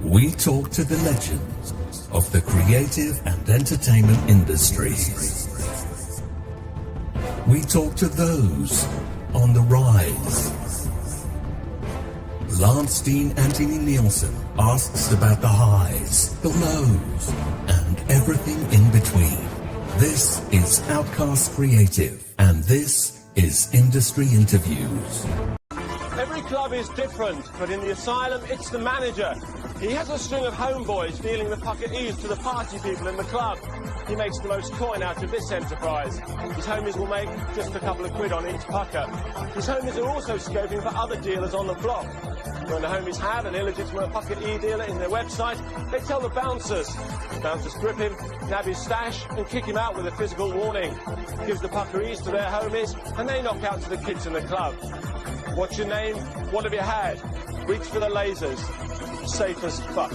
We talk to the legends of the creative and entertainment industries. We talk to those on the rise. Lance Dean Anthony Nielsen asks about the highs, the lows, and everything in between. This is Outcast Creative, and this is Industry Interviews. Every club is different, but in the Asylum, it's the manager. He has a string of homeboys dealing the puck at ease to the party people in the club. He makes the most coin out of this enterprise. His homies will make just a couple of quid on each pucker. His homies are also scoping for other dealers on the block. When the homies have an illegitimate puck at E dealer in their website, they tell the bouncers. The bouncers grip him, nab his stash, and kick him out with a physical warning. Gives the puckeries to their homies, and they knock out to the kids in the club. What's your name? What have you had? Reach for the lasers. Safe as fuck.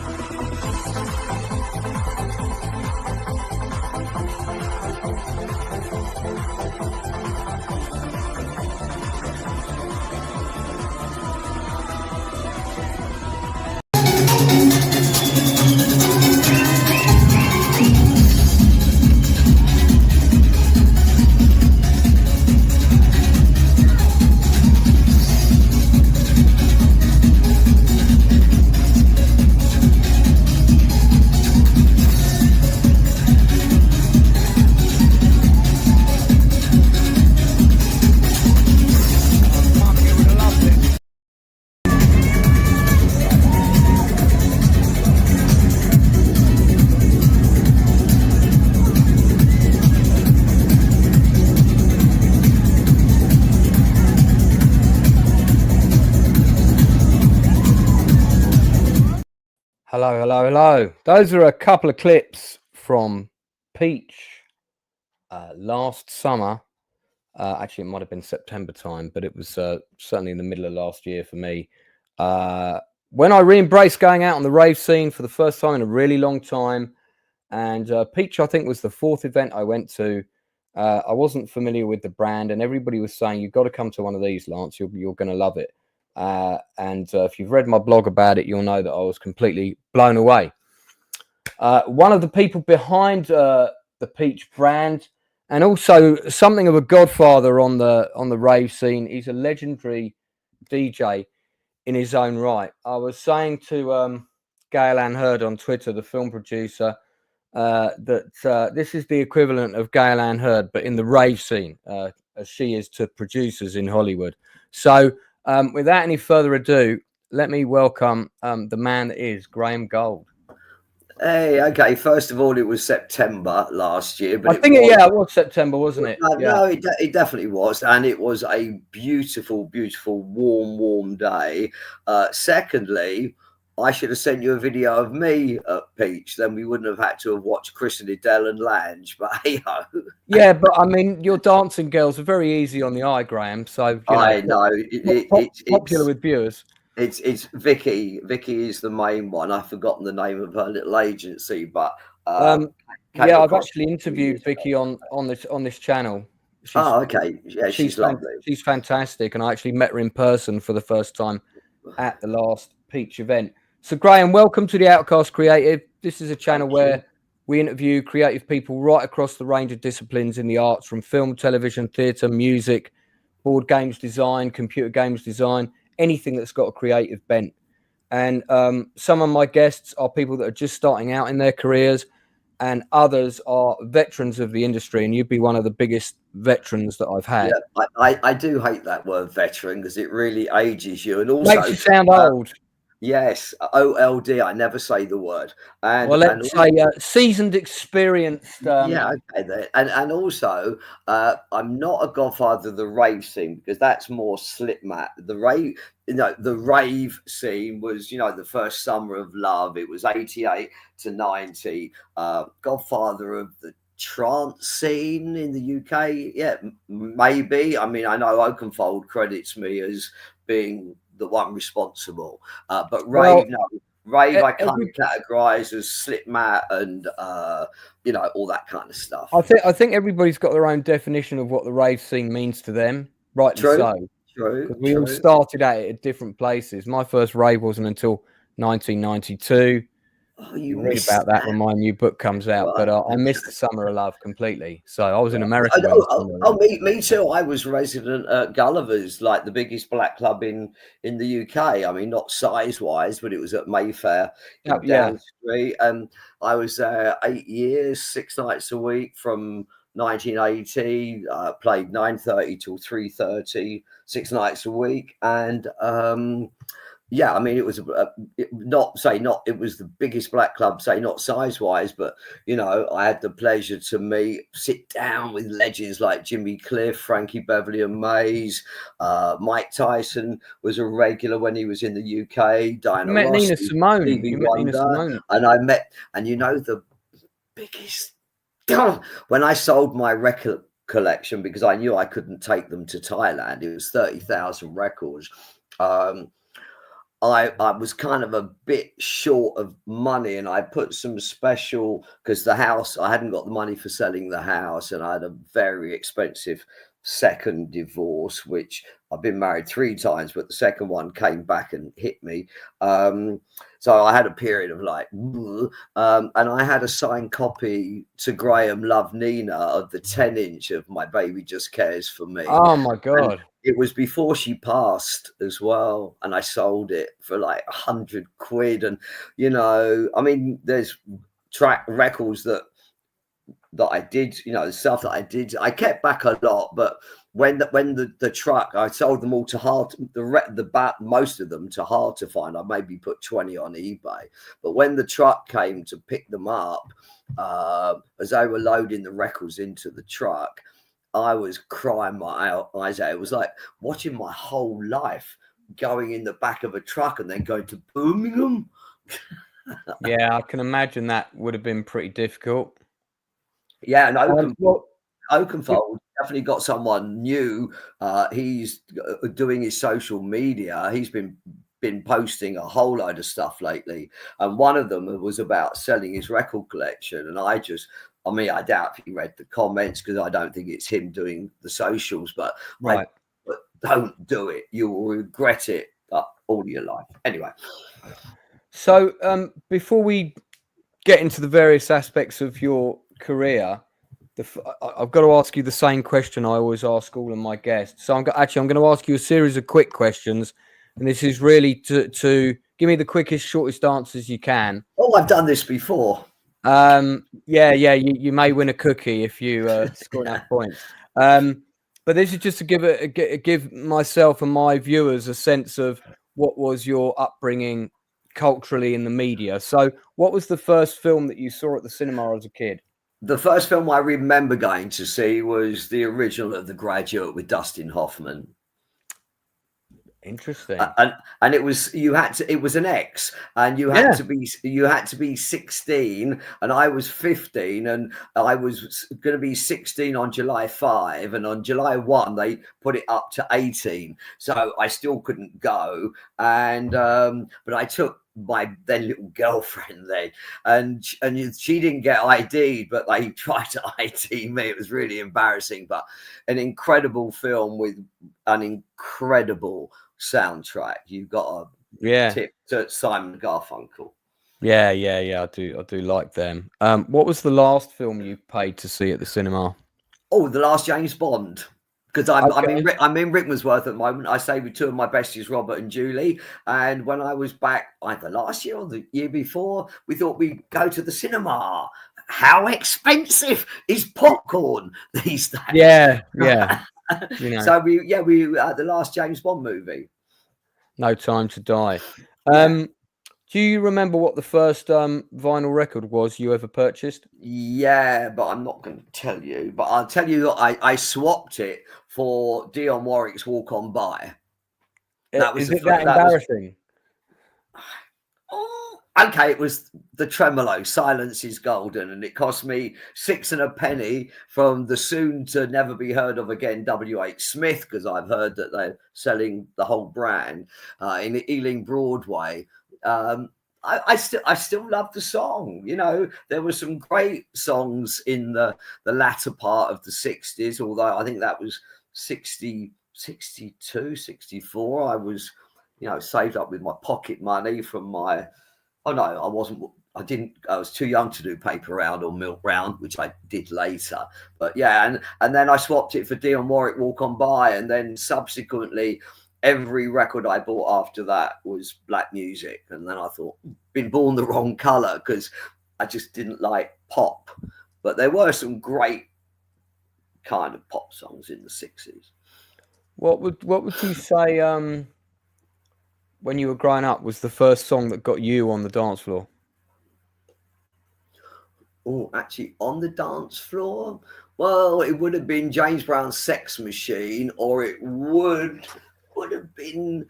Hello. Those are a couple of clips from Peach last summer. Actually, it might have been September time, but it was certainly in the middle of last year for me. When I re-embraced going out on the rave scene for the first time in a really long time. And Peach, I think, was the fourth event I went to. I wasn't familiar with the brand, and everybody was saying, you've got to come to one of these, Lance. You're going to love it. And if you've read my blog about it, you'll know that I was completely blown away. One of the people behind the Peach brand, and also something of a godfather on the rave scene. He's a legendary DJ in his own right. I was saying to Gail Ann Hurd on Twitter, the film producer, that this is the equivalent of Gail Ann Hurd, but in the rave scene, as she is to producers in Hollywood. So without any further ado, let me welcome the man that is Graeme Gold. Hey, okay. First of all, it was September last year, but it was September, wasn't it? No, it definitely was, and it was a beautiful, warm day. Secondly, I should have sent you a video of me at Peach. Then we wouldn't have had to have watched Chris and Adele and Lange. But hey ho. Yeah, but I mean, your dancing girls are very easy on the eye, Graeme. So I know it's popular with viewers. It's Vicky. Vicky is the main one. I've forgotten the name of her little agency, but I've actually interviewed Vicky on this channel. Okay. Yeah, she's lovely. She's fantastic, and I actually met her in person for the first time at the last Peach event. So, Graeme, welcome to the Outcast Creative. This is a channel where we interview creative people right across the range of disciplines in the arts, from film, television, theatre, music, board games design, computer games design, anything that's got a creative bent. And some of my guests are people that are just starting out in their careers, and others are veterans of the industry, and you'd be one of the biggest veterans that I've had. Yeah, I do hate that word veteran, because it really ages you, and also makes you sound old. Yes, OLD. I never say the word. Let's say seasoned, experienced. Yeah, okay. And also, I'm not a godfather of the rave scene, because that's more slip mat. The rave scene was, the first summer of love. It was 88 to 90. Godfather of the trance scene in the UK. Yeah, maybe. I mean, I know Oakenfold credits me as being the one responsible, but rave, I can't categorize as slip mat and all that kind of stuff. I think everybody's got their own definition of what the rave scene means to them, rightly so. True. We all started at it at different places. My first rave wasn't until 1992. Oh, you Read missed about that that. when my new book comes out. Right. But I missed the Summer of Love completely. So I was in America when the Summer of Oh, Love. me too. I was resident at Gulliver's, like the biggest black club in the UK. I mean, not size wise, but it was at Mayfair in Yeah. Down Street. And I was there 8 years, 6 nights a week from 1980. Played 9:30 till 3:30, 6 nights a week, and yeah, I mean, it was it was the biggest black club, say not size wise, but you know, I had the pleasure to sit down with legends like Jimmy Cliff, Frankie Beverly and Mays. Mike Tyson was a regular when he was in the UK. Diana You met Ross, Nina Simone. Stevie You met Nina Wonder, Simone. and you know, the biggest when I sold my record collection because I knew I couldn't take them to Thailand. It was 30,000 records. I was kind of a bit short of money, and I put some special because the house, I hadn't got the money for selling the house, and I had a very expensive second divorce, which I've been married 3 times, but the second one came back and hit me. So I had a period of like, and I had a signed copy to Graeme Love Nina of the 10-inch of My Baby Just Cares for Me. Oh my God. And it was before she passed as well, and I sold it for like 100 quid. And you know, I mean, there's records that I did, you know, the stuff that I did, I kept back a lot, but when the truck, I sold them all to hard, most of them to hard to find. I maybe put 20 on eBay, but when the truck came to pick them up, as they were loading the records into the truck, I was crying my eyes out. It was like watching my whole life going in the back of a truck and then going to Birmingham. Yeah, I can imagine that would have been pretty difficult. Yeah, and Oakenfold definitely got someone new. He's doing his social media. He's been posting a whole load of stuff lately, and one of them was about selling his record collection. And I doubt if he read the comments because I don't think it's him doing the socials. But Right. but don't do it; you will regret it all your life. Anyway. So before we get into the various aspects of your career, I've got to ask you the same question I always ask all of my guests. So I'm going to ask you a series of quick questions, and this is really to give me the quickest, shortest answers you can. Oh, I've done this before. Yeah, you may win a cookie if you score enough points. But this is just to give myself and my viewers a sense of what was your upbringing culturally in the media. So what was the first film that you saw at the cinema as a kid? The first film I remember going to see was the original of The Graduate with Dustin Hoffman. Interesting. And it was an X, and you had to be 16, and I was 15, and I was going to be 16 on July 5, and on July 1 they put it up to 18, so I still couldn't go, and but I took my then little girlfriend then, and she didn't get ID'd, but they tried to ID me. It was really embarrassing, but an incredible film with an incredible soundtrack. You got a tip to Simon Garfunkel. Yeah, I do like them. What was the last film you paid to see at the cinema? Oh, the last James Bond. Because I'm in Rickmansworth at the moment. I stay with 2 of my besties, Robert and Julie. And when I was back either last year or the year before, we thought we'd go to the cinema. How expensive is popcorn these days? Yeah. You know. So we the last James Bond movie. No Time to Die. Do you remember what the first vinyl record was you ever purchased? Yeah, but I'm not going to tell you. But I'll tell you that I swapped it for Dionne Warwick's Walk On By. That was embarrassing? Okay, it was the tremolo, Silence is Golden, and it cost me 6 and a penny from the soon to never be heard of again W.H. Smith, because I've heard that they're selling the whole brand in Ealing Broadway. I still love the song. You know, there were some great songs in the latter part of the 60s, although I think that was 60, 62, 64. I was saved up with my pocket money from my. Oh no, I wasn't. I was too young to do paper round or milk round, which I did later. But yeah, and then I swapped it for Dionne Warwick Walk On By, and then subsequently every record I bought after that was black music. And then I thought, been born the wrong colour, because I just didn't like pop. But there were some great kind of pop songs in the 60s. What would you say when you were growing up was the first song that got you on the dance floor? Oh, actually, on the dance floor? Well, it would have been James Brown's Sex Machine, or it would have been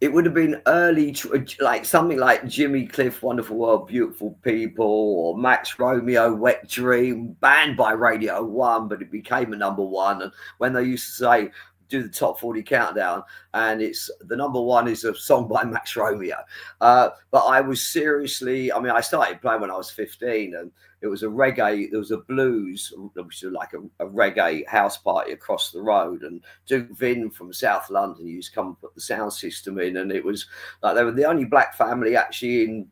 it would have been early, like something like Jimmy Cliff, Wonderful World, Beautiful People, or Max Romeo, Wet Dream, banned by Radio 1, but it became a number one. And when they used to say, do the top 40 countdown, and it's the number one is a song by Max Romeo. But I was seriously, I started playing when I was 15, and it was a reggae, there was a blues, which was like a reggae house party across the road, and Duke Vin from South London used to come and put the sound system in, and it was like they were the only black family actually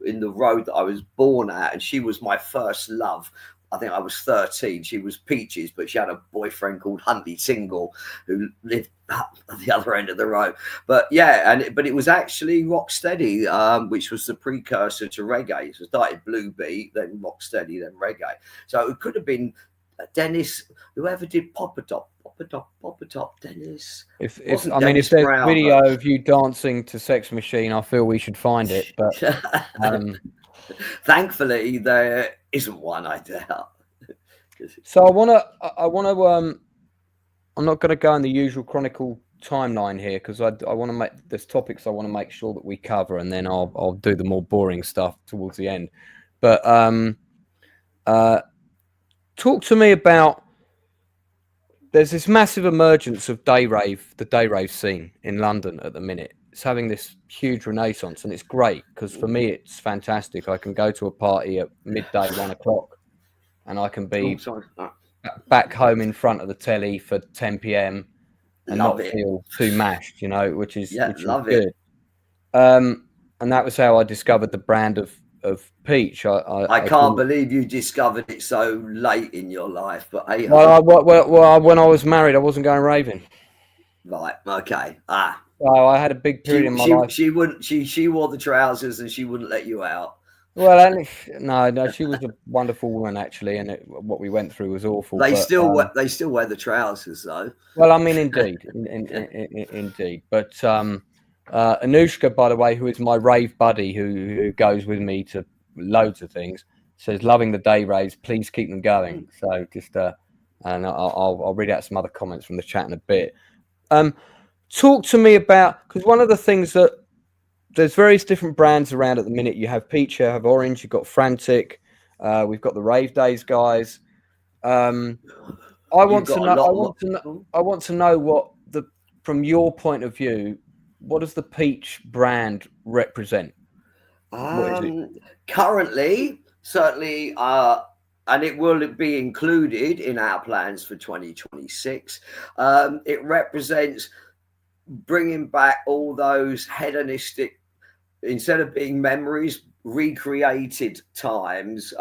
in the road that I was born at, and she was my first love. I think I was 13. She was Peaches, but she had a boyfriend called Huntley Tingle who lived up at the other end of the road. But yeah, but it was actually Rocksteady, which was the precursor to reggae. So it started Blue Beat, then Rocksteady, then reggae. So it could have been Dennis, whoever did Pop-A-Top, Dennis. If there's video of you dancing to Sex Machine, I feel we should find it. But thankfully, there isn't one, I doubt. So I want to. I'm not going to go in the usual Chronicle timeline here, because I want to make there's topics I want to make sure that we cover, and then I'll do the more boring stuff towards the end. But talk to me about. There's this massive emergence of the day rave scene in London at the minute. It's having this huge renaissance, and it's great because for me it's fantastic. I can go to a party at midday, 1 o'clock, and I can be back home in front of the telly for 10 p.m. and not feel too mashed, which is good. And that was how I discovered the brand of peach. I can't believe you discovered it so late in your life, but hey. Well, when I was married, I wasn't going raving. Right. Okay. So I had a big period in my life. She wouldn't. She wore the trousers and she wouldn't let you out. Well, no, she was a wonderful woman actually, and what we went through was awful. They still wear the trousers though. Well, indeed, indeed. But Anushka, by the way, who is my rave buddy, who goes with me to loads of things, says loving the day raves. Please keep them going. So just and I'll read out some other comments from the chat in a bit. Talk to me about, because one of the things that there's various different brands around at the minute. You have Peach, you have Orange, you've got Frantic, we've got the Rave Days guys. I want to know what from your point of view, what does the Peach brand represent? Currently, certainly, and it will be included in our plans for 2026. It represents bringing back all those hedonistic, instead of being memories, recreated times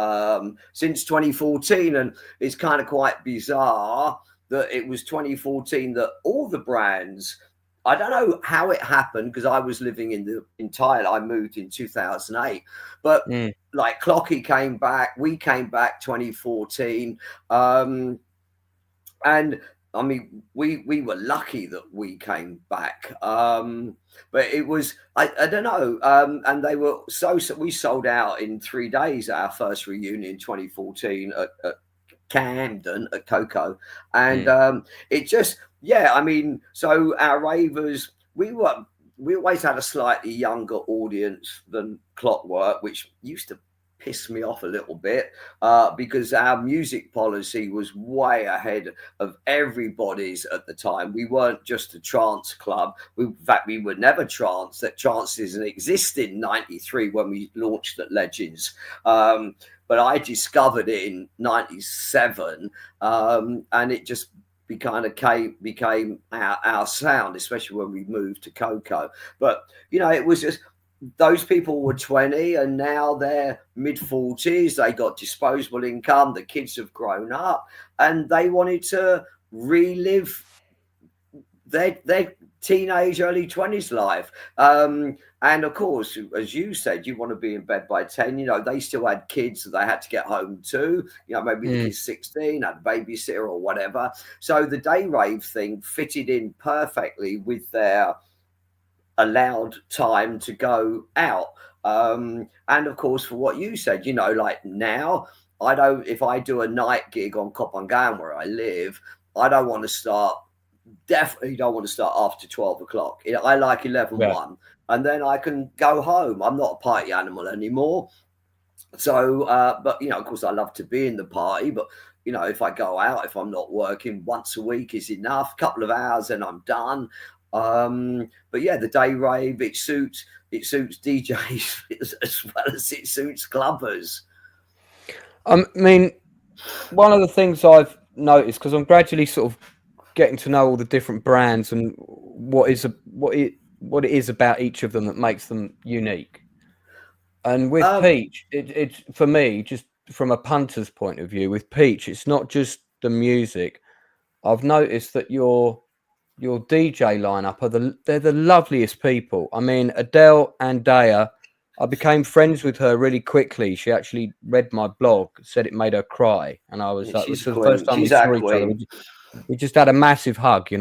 since 2014. And it's kind of quite bizarre that it was 2014 that all the brands, I don't know how it happened because I was living in Thailand. I moved in 2008, but like Clocky came back, we came back 2014, and we were lucky that we came back, but it was I don't know, and they were we sold out in 3 days at our first reunion in 2014 at Camden at Coco, and it just so our ravers, we always had a slightly younger audience than Clockwork, which used to piss me off a little bit because our music policy was way ahead of everybody's at the time. We weren't just a trance club. In fact, we were never trance. That trance didn't exist in 93 when we launched at Legends. But I discovered it in 97, and it just became our sound, especially when we moved to Coco. But it was just those people were 20 and now they're mid-40s. They got disposable income. The kids have grown up and they wanted to relive their teenage, early 20s life. And of course, as you said, you want to be in bed by 10. They still had kids that they had to get home to. Maybe the kid's 16, had a babysitter or whatever. So the day rave thing fitted in perfectly with their allowed time to go out. And of course, for what you said, like now, if I do a night gig on Koh Phangan where I live, definitely don't want to start after 12 o'clock. I like 11:1, and then I can go home. I'm not a party animal anymore. So, but of course, I love to be in the party. But if I go out, if I'm not working, once a week is enough. Couple of hours, and I'm done. But yeah, the day rave, it suits DJs as well as it suits clubbers. I mean, one of the things I've noticed, because I'm gradually sort of getting to know all the different brands and what it is about each of them that makes them unique. And with Peach, it's for me, just from a punter's point of view, with Peach, it's not just the music. I've noticed that your DJ lineup they're the loveliest people. I mean, Adele and Daya, I became friends with her really quickly. She actually read my blog, said it made her cry, and I was like, "This is the first time we saw each other. We just had a massive hug,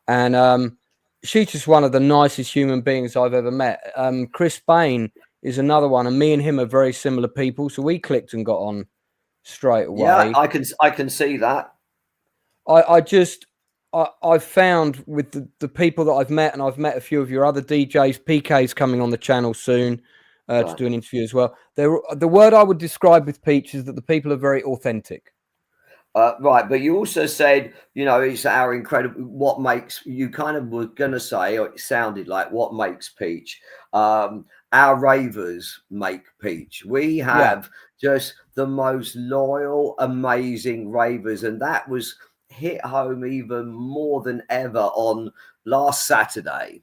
And she's just one of the nicest human beings I've ever met. Chris Bain is another one, and me and him are very similar people, so we clicked and got on straight away. Yeah, I can see that. I've found with the people that I've met, and I've met a few of your other DJs. PK's coming on the channel soon to do an interview as well. The word I would describe with Peach is that the people are very authentic. Right, but you also said, it's our incredible, what makes, you kind of were going to say, or it sounded like what makes Peach. Our ravers make Peach. We have just the most loyal, amazing ravers, and that was hit home even more than ever on last Saturday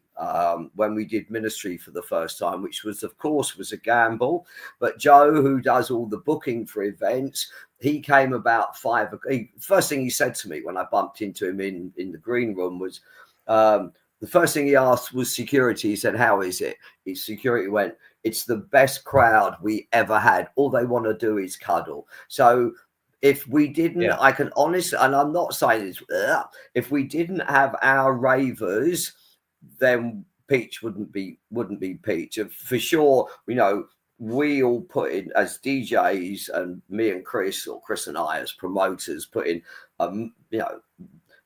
when we did Ministry for the first time, which was, of course, was a gamble. But Joe, who does all the booking for events, he came about 5 o'clock. First thing he said to me when I bumped into him in the green room was, the first thing he asked was security. He said, "How is it?" His security went, "It's the best crowd we ever had. All they want to do is cuddle." So if we didn't, I can honestly, and I'm not saying this, if we didn't have our ravers, then Peach wouldn't be Peach. And for sure, we all put in as DJs, and me and Chris, or Chris and I as promoters, put in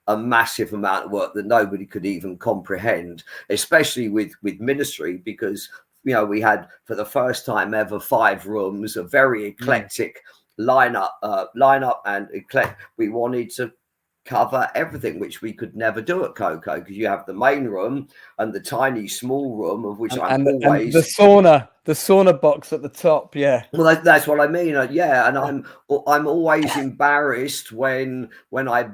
a massive amount of work that nobody could even comprehend, especially with Ministry, because we had for the first time ever 5 rooms, a very eclectic lineup, and we wanted to cover everything, which we could never do at Coco, because you have the main room and the tiny small room, of which and the sauna box at the top. Well, that's what I mean. And I'm always embarrassed when I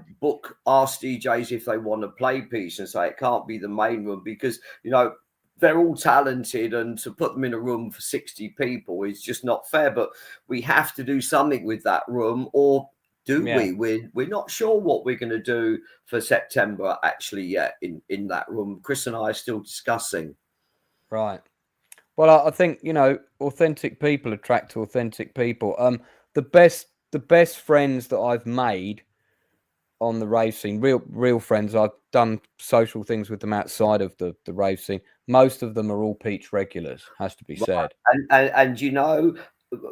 ask DJs if they want to play Peach and say it can't be the main room, because they're all talented, and to put them in a room for 60 people is just not fair. But we have to do something with that room, or do we? We're not sure what we're going to do for September actually yet in that room. Chris and I are still discussing. Right. Well, I think authentic people attract authentic people. The best friends that I've made on the rave scene, real friends. I've done social things with them outside of the rave scene. Most of them are all Peach regulars, has to be said. And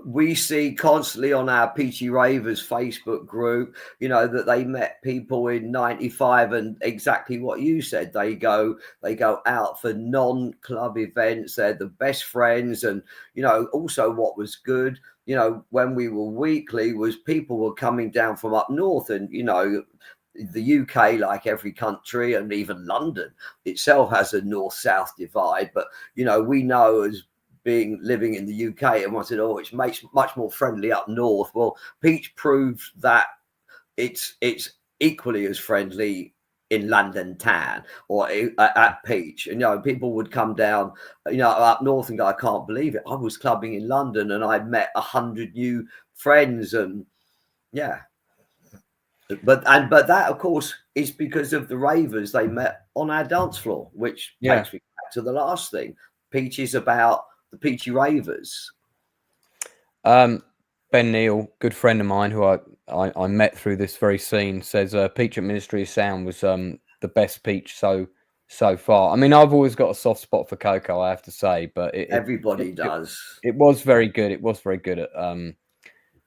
we see constantly on our Peachy Ravers Facebook group, that they met people in 95, and exactly what you said. They go out for non-club events. They're the best friends. And, also what was good, when we were weekly, was people were coming down from up north, and, the UK, like every country, and even London itself has a north-south divide. But, we know as living in the UK, and wanted, it makes much more friendly up north. Well, Peach proved that it's equally as friendly in London town or at Peach. And, you know, people would come down, you know, up north and go, I can't believe it. I was clubbing in London and I met 100 new friends. And yeah. But that, of course, is because of the ravers they met on our dance floor, which takes me back to the last thing. Peach is about the Peachy ravers. Ben Neal, good friend of mine, who I met through this very scene, says Peach at Ministry of Sound was the best Peach so far. I mean, I've always got a soft spot for Coco, I have to say, but everybody does. It was very good. It was very good at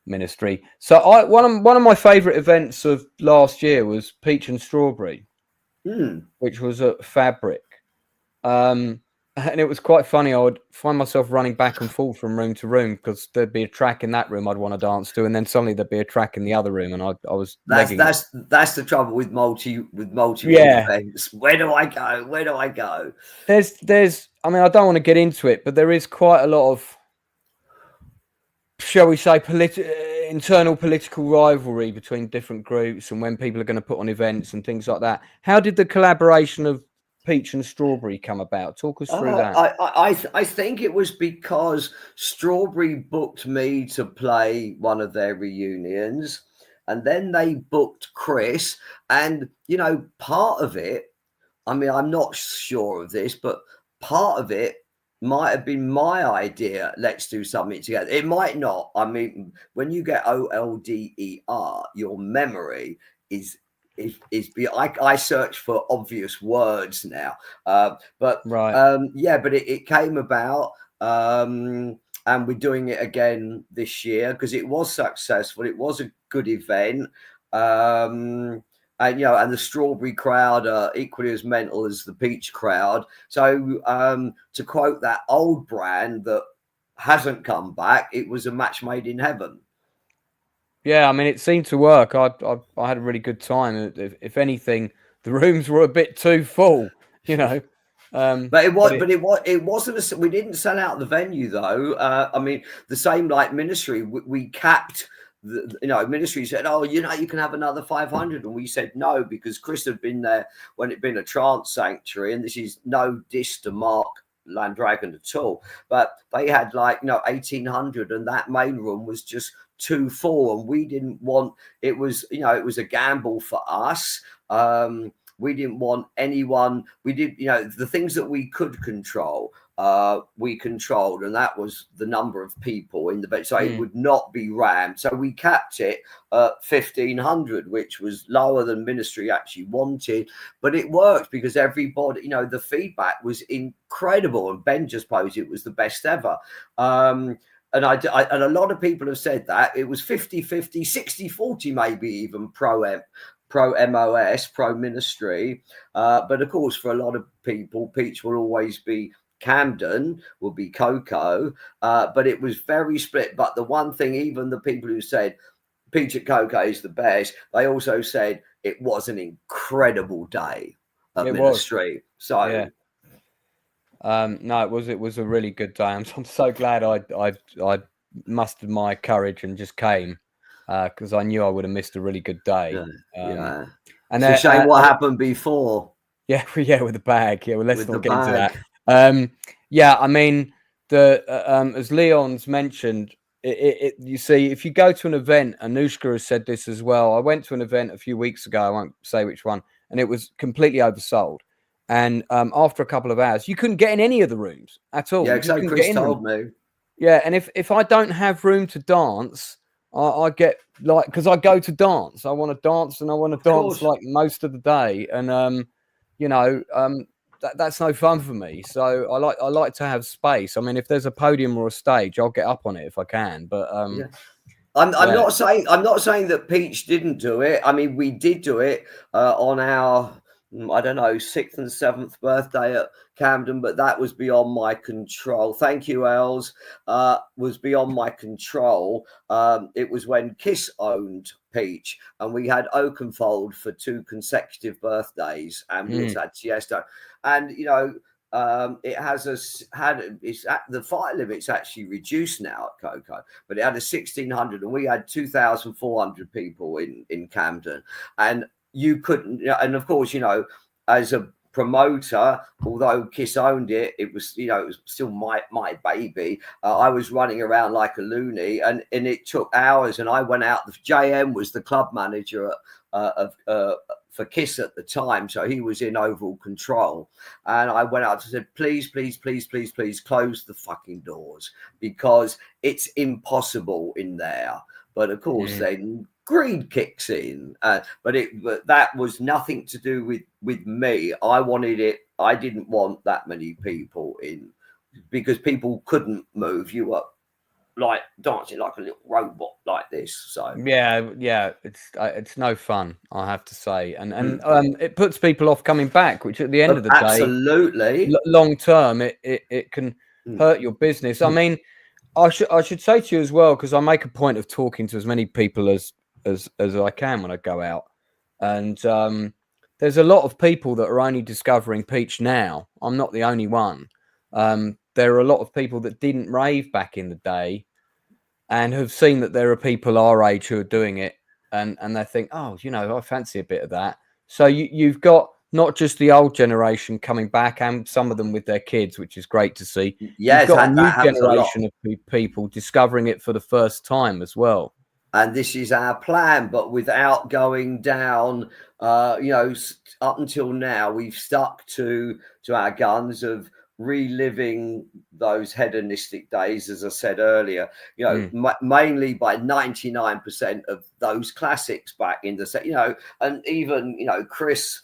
Ministry. So one of my favourite events of last year was Peach and Strawberry, which was at Fabric. And it was quite funny. I would find myself running back and forth from room to room because there'd be a track in that room I'd want to dance to, and then suddenly there'd be a track in the other room, and I was that's the trouble with multi events. Where do I go? Where do I go? There's I mean, I don't want to get into it, but there is quite a lot of, shall we say, internal political rivalry between different groups and when people are going to put on events and things like that. How did the collaboration of Peach and Strawberry come about? Talk us through that. I think it was because Strawberry booked me to play one of their reunions, and then they booked Chris. And, you know, part of it, I mean, I'm not sure of this, but part of it might have been my idea. Let's do something together. It might not. I mean, when you get OLDER, your memory is I search for obvious words now, but it came about, and we're doing it again this year because it was successful. It was a good event, and you know, and the Strawberry crowd are equally as mental as the Peach crowd. So to quote that old brand that hasn't come back, it was a match made in heaven. Yeah, I mean, it seemed to work. I had a really good time. If anything, the rooms were a bit too full, you know. But it wasn't. We didn't sell out the venue though. I mean, the same like Ministry. We capped. Ministry said, "Oh, you know, you can have another 500," and we said no because Chris had been there when it'd been a trance sanctuary, and this is no diss to Mark Landragon at all, but they had 1,800, and that main room was just too full, and we didn't want. It was a gamble for us. We didn't want anyone. We did, the things that we could control, we controlled, and that was the number of people in the bed. So it would not be rammed. So we capped it at 1,500, which was lower than Ministry actually wanted, but it worked because everybody, the feedback was incredible, and Ben just posed it was the best ever. And a lot of people have said that it was 50-50, 60-40, maybe even pro MOS, pro Ministry. But of course, for a lot of people, Peach will always be Camden, will be Coco. But it was very split. But the one thing, even the people who said Peach at Coco is the best, they also said it was an incredible day at Ministry. So yeah. No, it was a really good day. I'm so glad I mustered my courage and just came because I knew I would have missed a really good day. And it's a shame what happened before. Yeah, with the bag. Yeah, well, let's not get into that. Yeah, I mean, as Leon's mentioned, you see, if you go to an event, Anushka has said this as well. I went to an event a few weeks ago. I won't say which one, and it was completely oversold. And after a couple of hours, you couldn't get in any of the rooms at all. Yeah, exactly. Chris told me. Yeah, and if I don't have room to dance, I get because I go to dance. I want to dance, and I want to dance like most of the day. And that's no fun for me. So I like to have space. I mean, if there's a podium or a stage, I'll get up on it if I can. But I'm not saying that Peach didn't do it. I mean, we did do it on our 6th and 7th birthday at Camden, but that was beyond my control. Thank you, Els. Was beyond my control. It was when Kiss owned Peach, and we had Oakenfold for 2 consecutive birthdays, and we also had Tiesto. And it has the fire limit's actually reduced now at Coco, but it had a 1,600, and we had 2,400 people in Camden, and you couldn't, and of course, as a promoter, although Kiss owned it, it was it was still my baby. I was running around like a loony, and it took hours. And I went out. The JM was the club manager for Kiss at the time, so he was in overall control. And I went out and said, please, please, please, please, please close the fucking doors, because it's impossible in there. But of course, then greed kicks in. But that was nothing to do with me. I wanted it. I didn't want that many people in, because people couldn't move. You were like dancing like a little robot like this. So yeah, it's no fun, I have to say, and it puts people off coming back, which at the end of the day, absolutely, long term, it can hurt your business. I mean, I should say to you as well, because I make a point of talking to as many people as I can when I go out, and there's a lot of people that are only discovering Peach now. I'm not the only one. There are a lot of people that didn't rave back in the day and have seen that there are people our age who are doing it, and they think, oh, I fancy a bit of that. So you've got not just the old generation coming back, and some of them with their kids, which is great to see. Yes, you've got a new generation of people discovering it for the first time as well. And this is our plan, but without going down, up until now, we've stuck to our guns of reliving those hedonistic days, as I said earlier, mainly by 99% of those classics back in the set, and even, Chris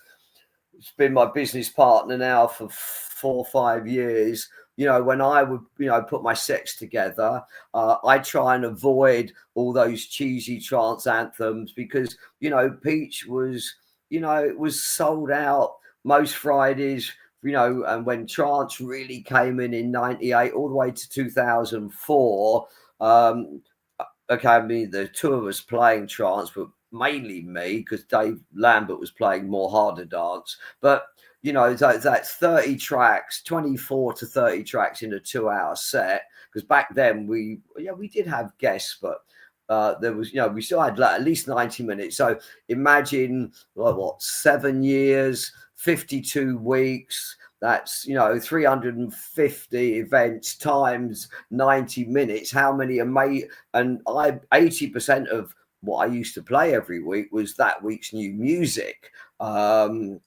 has been my business partner now for 4 or 5 years. When I would, put my sets together, I try and avoid all those cheesy trance anthems, because, Peach was, it was sold out most Fridays, and when trance really came in 98 all the way to 2004, the two of us playing trance, but mainly me, because Dave Lambert was playing more harder dance. But that's 30 tracks, 24 to 30 tracks in a 2-hour set. Because back then we did have guests, but there was, we still had at least 90 minutes. So imagine 7 years, 52 weeks. That's 350 events times 90 minutes. How many amazing? And 80% of what I used to play every week was that week's new music. And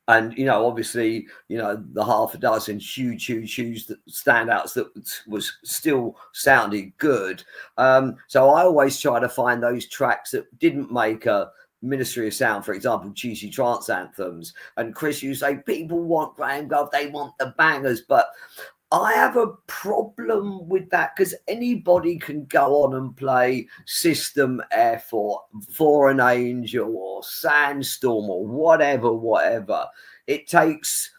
obviously, the half a dozen huge standouts that was still sounding good. So I always try to find those tracks that didn't make a Ministry of Sound, for example, cheesy trance anthems. And Chris, you say people want Graeme Golf, they want the bangers, but I have a problem with that, because anybody can go on and play System F or For an Angel or Sandstorm or whatever. It takes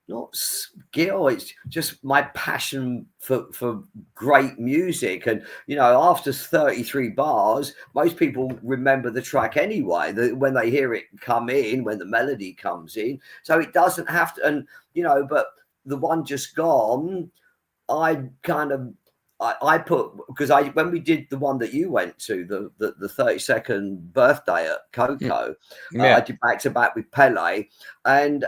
not skill, it's just my passion for great music. And after 33 bars, most people remember the track anyway, when they hear it come in, when the melody comes in. So it doesn't have to, and but the one just gone, I put, because when we did the one that you went to, the 32nd birthday at Coco, I did back to back with Pele, and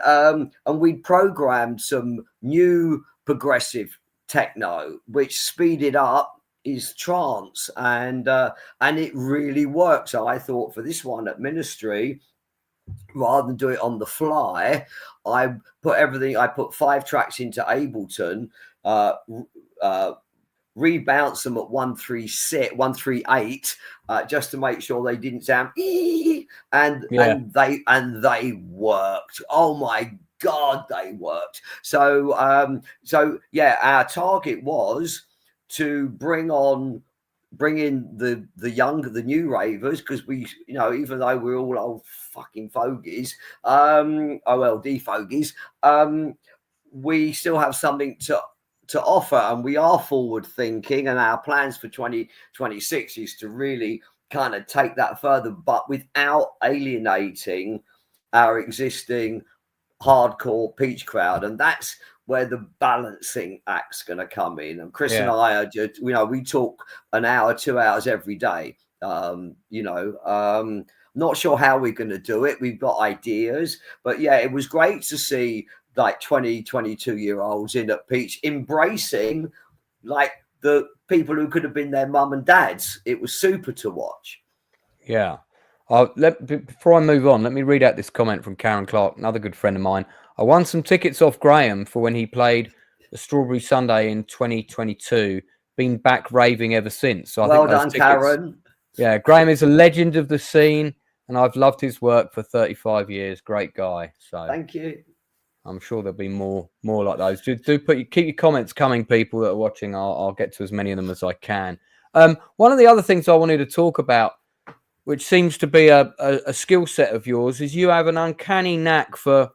we programmed some new progressive techno, which speeded up is trance, and it really works. So I thought for this one at Ministry, rather than do it on the fly, I put 5 tracks into Ableton, rebounce them at 138, just to make sure they didn't sound and they worked. Oh my God, they worked. So our target was to bring in the new ravers, because we, even though we're all old fucking fogies, OLD fogies, we still have something to offer, and we are forward thinking, and our plans for 2026 is to really kind of take that further, but without alienating our existing hardcore Peach crowd. And that's where the balancing act's going to come in. And Chris and I are just, we talk an hour, 2 hours every day. Not sure how we're going to do it. We've got ideas, but yeah, it was great to see like 22-year-olds in at Peach embracing like the people who could have been their mum and dads. It was super to watch. Yeah. Before I move on, let me read out this comment from Karen Clark, another good friend of mine. I won some tickets off Graeme for when he played the Strawberry Sunday in 2022. Been back raving ever since. So I Well think those done, tickets, Karen. Yeah, Graeme is a legend of the scene, and I've loved his work for 35 years. Great guy. So thank you. I'm sure there'll be more like those. Keep your comments coming, people that are watching. I'll get to as many of them as I can. One of the other things I wanted to talk about, which seems to be a skill set of yours, is you have an uncanny knack for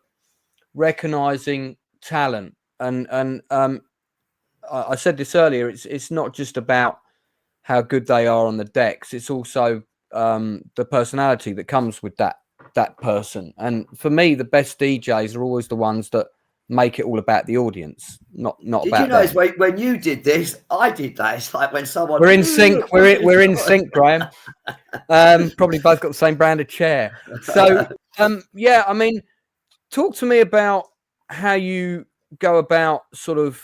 recognizing talent. And I said this earlier. It's not just about how good they are on the decks. It's also the personality that comes with that person. And for me, the best DJs are always the ones that make it all about the audience, not Did about you notice them. when you did this, I did that. It's like when someone We're in sync. We're in sync, Graeme. Probably both got the same brand of chair. So yeah, I mean, talk to me about how you go about sort of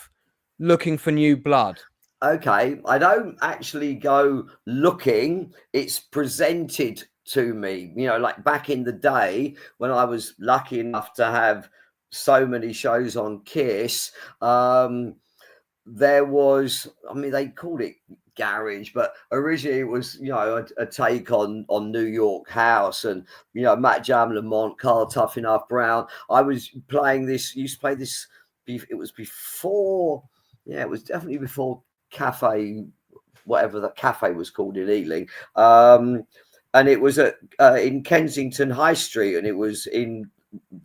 looking for new blood. Okay, I don't actually go looking. It's presented to me. You know, like back in the day when I was lucky enough to have so many shows on Kiss, there was, I mean, they called it garage, but originally it was, you know, a take on New York house, and you know, Matt Jam, Lamont, Carl Tough Enough Brown. I was playing this, used to play this. It was before, yeah, it was definitely before Cafe, whatever the cafe was called in Ealing, and it was in Kensington High Street, and it was in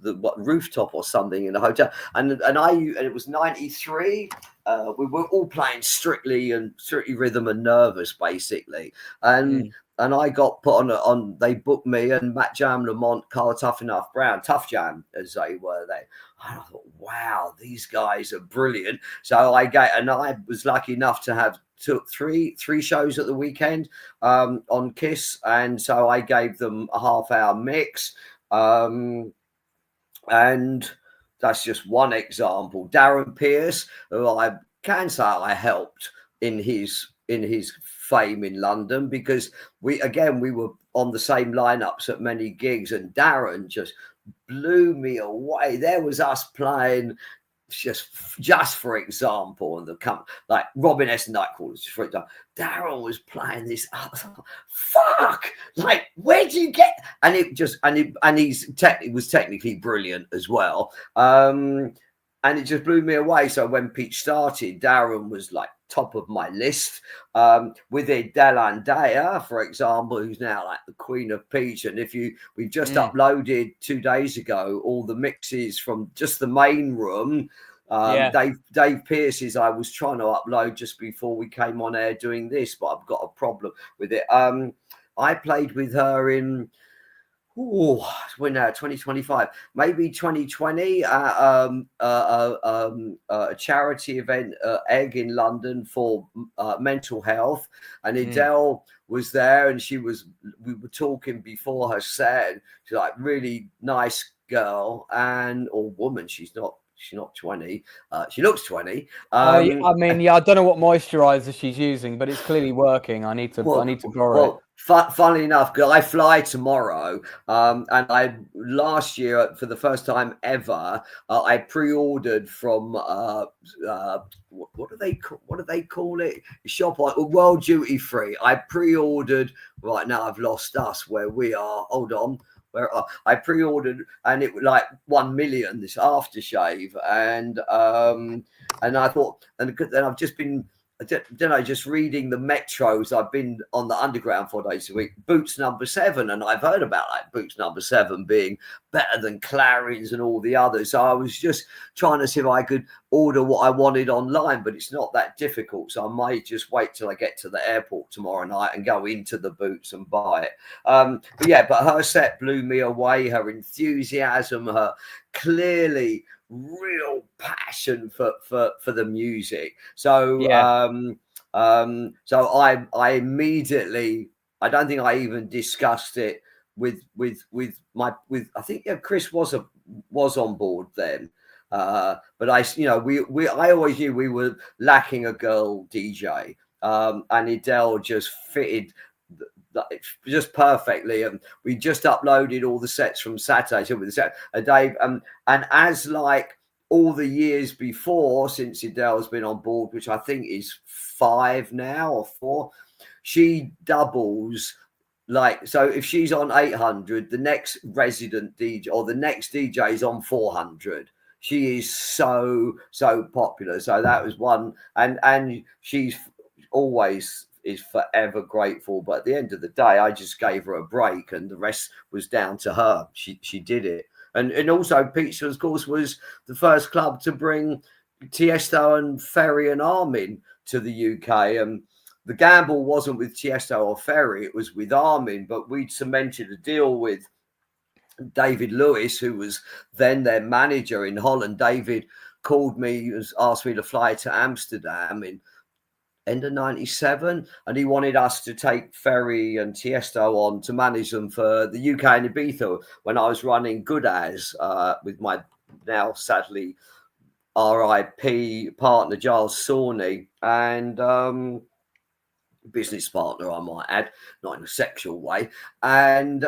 the rooftop or something in the hotel, and it was 93. We were all playing strictly rhythm and nervous basically, and I got put on. They booked me and Matt Jam, Lamont, Carl Tough Enough Brown, Tough Jam as they were. I thought, wow, these guys are brilliant. So I was lucky enough to have three shows at the weekend on Kiss, and so I gave them a half-hour mix. And that's just one example. Darren Pierce, who I can say I helped in his fame in London, because we were on the same lineups at many gigs, and Darren just blew me away. There was us playing just for example, and like Robin S. Nightcrawlers, for example, Darren was playing this. Fuck! Like, where'd you get? And it just he was technically brilliant as well. And it just blew me away. So when Peach started, Darren was like top of my list. With Delan Daya, for example, who's now like the Queen of Peach. And we've just uploaded 2 days ago all the mixes from just the main room. Dave Pierce's I was trying to upload just before we came on air doing this, but I've got a problem with it. I played with her in we're now 2025, maybe 2020, a charity event, Egg in London for mental health, and Adele was there, and we were talking before her set. She's like really nice girl or woman. She's not 20. She looks 20. I mean, I don't know what moisturizer she's using, but it's clearly working. I need to borrow it. Funnily enough, because I fly tomorrow, and I last year for the first time ever, I pre-ordered from what do they call it? Shop World Duty Free. I pre-ordered. Right now, I've lost us where we are. Hold on. Where I pre-ordered, and it was like 1 million this aftershave, and I thought, and then I've just been, just reading the metros. I've been on the underground 4 days a week. Boots number 7, and I've heard about like Boots number 7 being better than Clarins and all the others. So I was just trying to see if I could order what I wanted online, but it's not that difficult. So I might just wait till I get to the airport tomorrow night and go into the Boots and buy it. But her set blew me away. Her enthusiasm, her clearly real passion for the music. So so I immediately, I don't think I even discussed it I think Chris was on board then. But I always knew we were lacking a girl DJ, and Adele just fitted just perfectly. And we just uploaded all the sets from Saturday, so with the set, Dave, and as like all the years before, since Adele's been on board, which I think is 5 now or 4, she doubles. Like, so if she's on 800, the next resident DJ or the next DJ is on 400. She is so popular. So that was one, and she's always is forever grateful. But at the end of the day, I just gave her a break, and the rest was down to her. She did it, and also Peach, of course, was the first club to bring Tiesto and Ferry and Armin to the UK, and the gamble wasn't with Tiesto or Ferry, it was with Armin, but we'd cemented a deal with David Lewis, who was then their manager in Holland. David called me, asked me to fly to Amsterdam in end of 97, and he wanted us to take Ferry and Tiesto on to manage them for the UK and Ibiza when I was running Good As with my now sadly RIP partner Giles Sawney, and business partner, I might add, not in a sexual way. And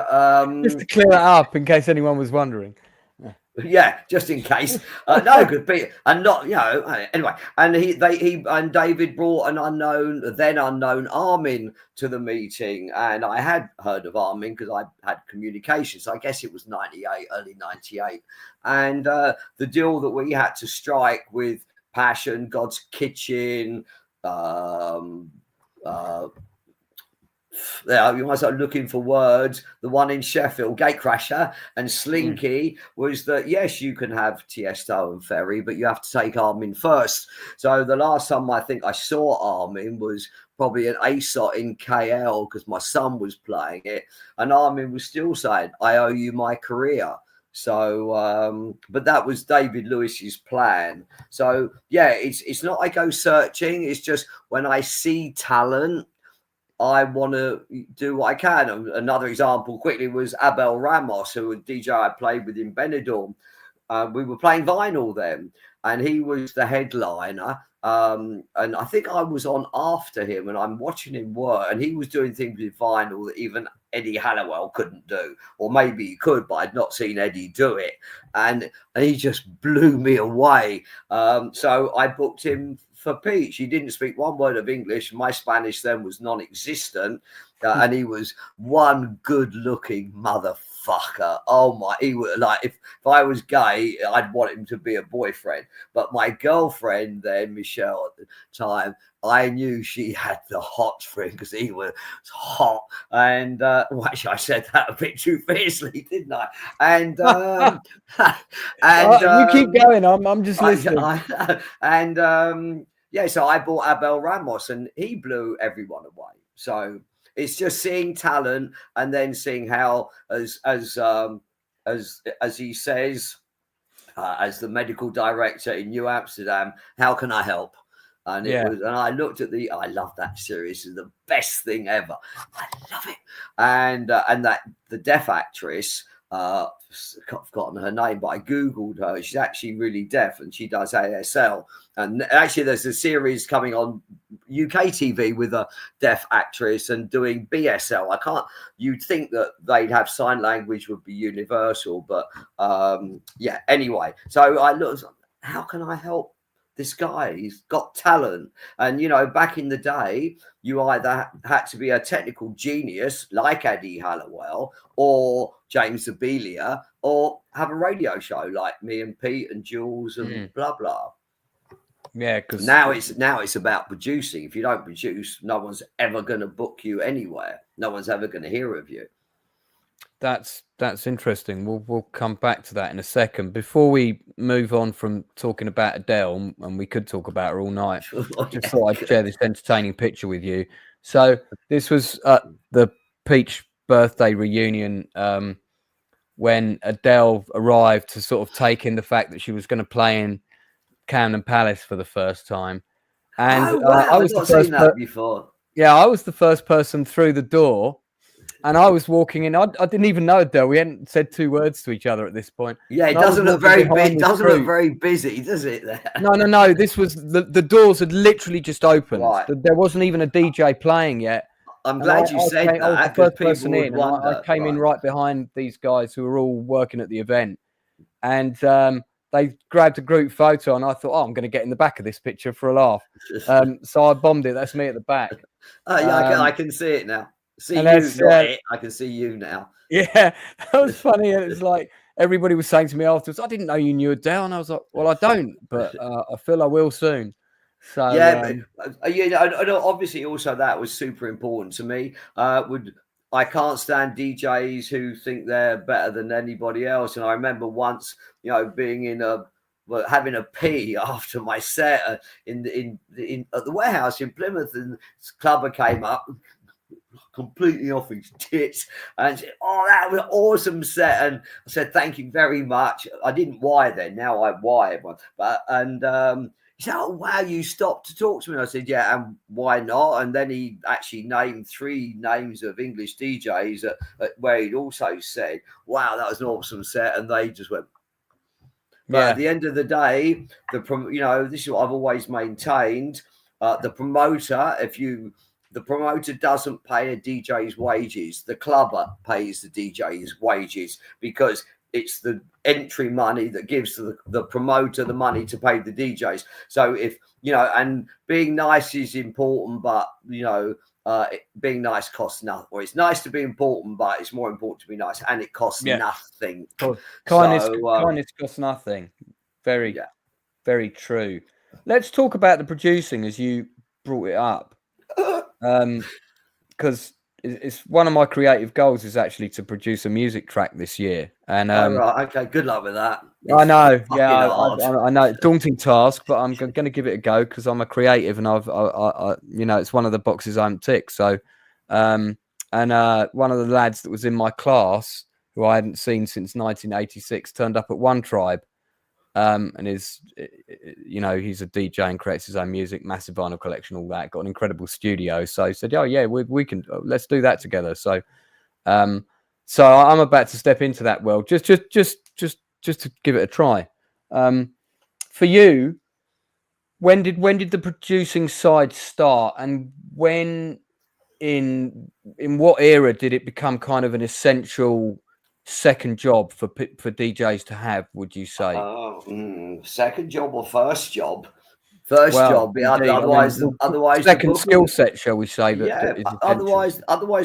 just to clear that up in case anyone was wondering. Yeah, just in case. No, good be, and not, anyway. And and David brought an then unknown Armin to the meeting, and I had heard of Armin because I had communications. I guess it was 98, early 98, and the deal that we had to strike with Passion, God's Kitchen, you might start looking for words. The one in Sheffield, Gatecrasher and Slinky, was that yes, you can have Tiesto and Ferry, but you have to take Armin first. So the last time I think I saw Armin was probably an ASOT in KL because my son was playing it, and Armin was still saying, "I owe you my career." So, but that was David Lewis's plan. So yeah, it's not I go searching. It's just when I see talent, I want to do what I can. Another example quickly was Abel Ramos, who was DJ I played with in Benidorm. We were playing vinyl then, and he was the headliner. And I think I was on after him, and I'm watching him work, and he was doing things with vinyl that even Eddie Halliwell couldn't do, or maybe he could, but I'd not seen Eddie do it, and he just blew me away. So I booked him for Peach. He didn't speak one word of English. My Spanish then was non-existent, and he was one good-looking motherfucker. Oh my! He was like, if I was gay, I'd want him to be a boyfriend. But my girlfriend then, Michelle, at the time, I knew she had the hots for him because he was hot. And actually, I said that a bit too fiercely, didn't I? And you keep going. I'm just listening. So I bought Abel Ramos, and he blew everyone away. So it's just seeing talent, and then seeing how, as he says, as the medical director in New Amsterdam, how can I help? And and I looked at I love that series. It's the best thing ever. I love it. And that the deaf actress, I've forgotten her name, but I Googled her. She's actually really deaf, and she does ASL. And actually, there's a series coming on UK TV with a deaf actress and doing BSL. You'd think that they'd have sign language would be universal, but anyway. So I looked, how can I help this guy? He's got talent. And, back in the day, you either had to be a technical genius like Eddie Halliwell or James Abelia, or have a radio show like me and Pete and Jules and blah, blah. Yeah, because now it's about producing. If you don't produce, no one's ever going to book you anywhere. No one's ever going to hear of you. That's interesting. We'll come back to that in a second. Before we move on from talking about Adele, and we could talk about her all night, just thought I'd share this entertaining picture with you. So this was the Peach birthday reunion when Adele arrived to sort of take in the fact that she was going to play in Camden Palace for the first time. And I was the first before. Yeah, I was the first person through the door. And I was walking in. I didn't even know Adele. We hadn't said 2 words to each other at this point. Yeah, it And I was doesn't look walking very behind big. this Doesn't look group. very busy, does it? There. No. This was the doors had literally just opened. Right. There wasn't even a DJ playing yet. I'm And glad you said I was that, the because first person people would in, and I wonder. came in right behind these guys who were all working at the event, and they grabbed a group photo, and I thought, oh, I'm going to get in the back of this picture for a laugh. So I bombed it. That's me at the back. Oh, yeah, I can see it now. See you, that's, not it. I can see you now. Yeah, that was funny. And it was like everybody was saying to me afterwards, I didn't know you knew Adele. And I was like, well, I don't, but I feel I will soon. So Yeah, but you know, and obviously also that was super important to me. I can't stand DJs who think they're better than anybody else. And I remember once, you know, being in having a pee after my set in at the warehouse in Plymouth, and this clubber came up completely off his tits and said, oh, that was an awesome set. And I said, thank you very much. I didn't wire then, now I wire. He said, oh, wow, you stopped to talk to me. And I said, yeah, and why not? And then he actually named 3 names of English DJs where he'd also said, wow, that was an awesome set. And they just went. But at the end of the day, you know, this is what I've always maintained. The promoter, the promoter doesn't pay a DJ's wages. The clubber pays the DJ's wages, because it's the entry money that gives the promoter the money to pay the DJs. So if, you know, and being nice is important, but, you know, being nice costs nothing. Or it's nice to be important, but it's more important to be nice, and it costs nothing. Kindness costs nothing. Very, very true. Let's talk about the producing, as you brought it up. Because it's one of my creative goals is actually to produce a music track this year. And right, okay, good luck with that. I know, I know, daunting task, but I'm going to give it a go, because I'm a creative, and I you know, it's one of the boxes I'm ticked. So, and one of the lads that was in my class, who I hadn't seen since 1986, turned up at One Tribe. And is, you know, he's a DJ and creates his own music, massive vinyl collection, all that, got an incredible studio. So he said, oh yeah, we can, let's do that together. So so I'm about to step into that world, just to give it a try. For you, when did the producing side start, and when in what era did it become kind of an essential second job for DJs to have, would you say? Second job or first job? First job. Otherwise, second skill set, shall we say? Otherwise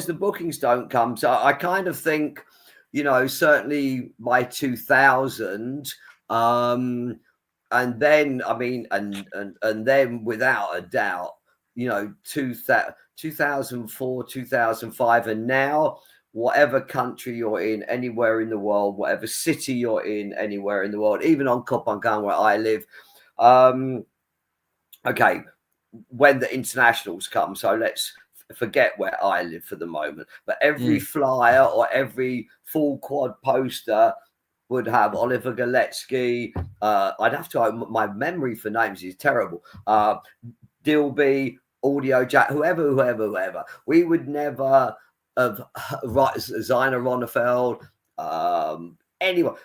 the bookings don't come. So I kind of think, you know, certainly by 2000, and then I mean, and then without a doubt, you know, 2004, 2005, and now. Whatever country you're in, anywhere in the world, whatever city you're in, anywhere in the world, even on Koh Phangan where I live. Okay, when the internationals come, so let's forget where I live for the moment. But every flyer or every full quad poster would have Oliver Galetsky. I'd have to, my memory for names is terrible. Dilby, Audio Jack, whoever. We would never. Of Zina Ronnefeld, anyone,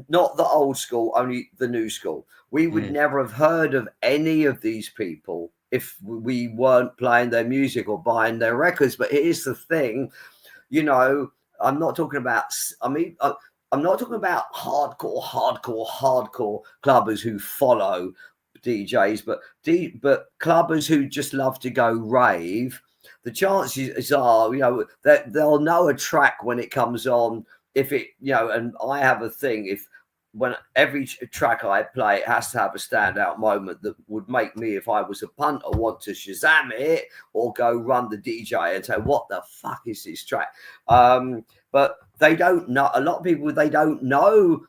not the old school, only the new school. We would never have heard of any of these people if we weren't playing their music or buying their records. But here's the thing, you know, I'm not talking about hardcore clubbers who follow DJs, but clubbers who just love to go rave. The chances are, you know, that they'll know a track when it comes on. If it, you know, and I have a thing, when every track I play, it has to have a standout moment that would make me, if I was a punter, want to Shazam it or go run the DJ and say, what the fuck is this track? But they don't know, a lot of people, they don't know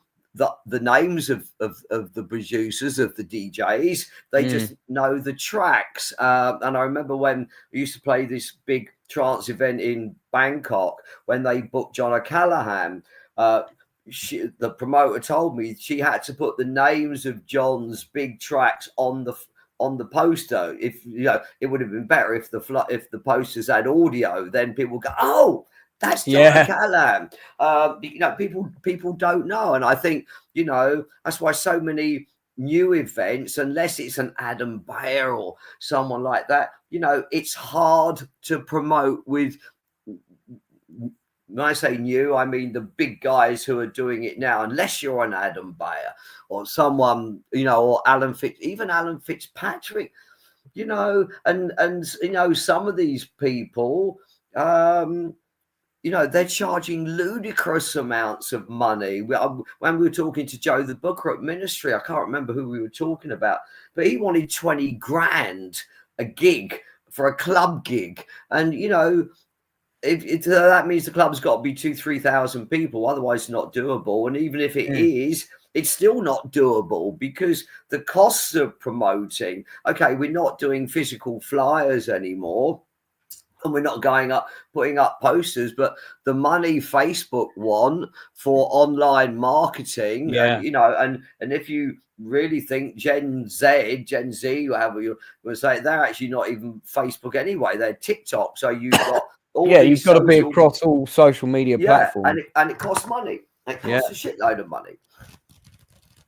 the names of the producers, of the DJs. They just know the tracks. And I remember when we used to play this big trance event in Bangkok, when they booked John O'Callaghan, the promoter told me she had to put the names of John's big tracks on the poster. If, you know, it would have been better if the posters had audio, then people go, oh, That's Yeah. Callahan. You know, people don't know, and I think, you know, that's why so many new events, unless it's an Adam Bayer or someone like that, you know, it's hard to promote with. When I say new, I mean the big guys who are doing it now, unless you're an Adam Bayer or someone, you know, or even Alan Fitzpatrick, you know, and you know, some of these people, you know, they're charging ludicrous amounts of money. When we were talking to Joe the Booker at Ministry, I can't remember who we were talking about, but he wanted 20 grand a gig for a club gig. And, you know, if that means the club's got to be 2,000-3,000 people, otherwise it's not doable. And even if it is, it's still not doable because the costs of promoting, okay, we're not doing physical flyers anymore. And we're not putting up posters, but the money Facebook want for online marketing, and, you know, and if you really think Gen Z, however you want to say it, they're actually not even Facebook anyway; they're TikTok. So you've got all you've got to be across all social media platforms, and it costs money. It costs a shitload of money.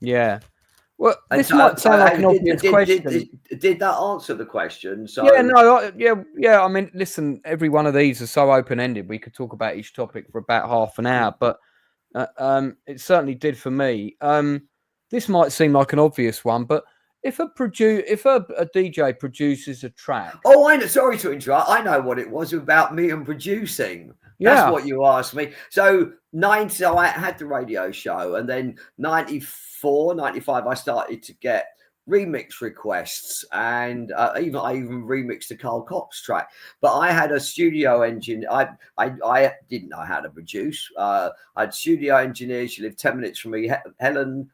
Yeah. Well, this might sound like an obvious question. Did that answer the question? So yeah, no, yeah. I mean, listen, every one of these is so open-ended. We could talk about each topic for about half an hour, but it certainly did for me. This might seem like an obvious one, but if a DJ produces a track, oh, I know. Sorry to interrupt. I know what it was about me and producing. That's what you asked me. So I had the radio show, and then 94, 95, I started to get remix requests, and I even remixed a Carl Cox track. But I had a studio engineer. I didn't know how to produce. I had studio engineers. She lived 10 minutes from me. Helen,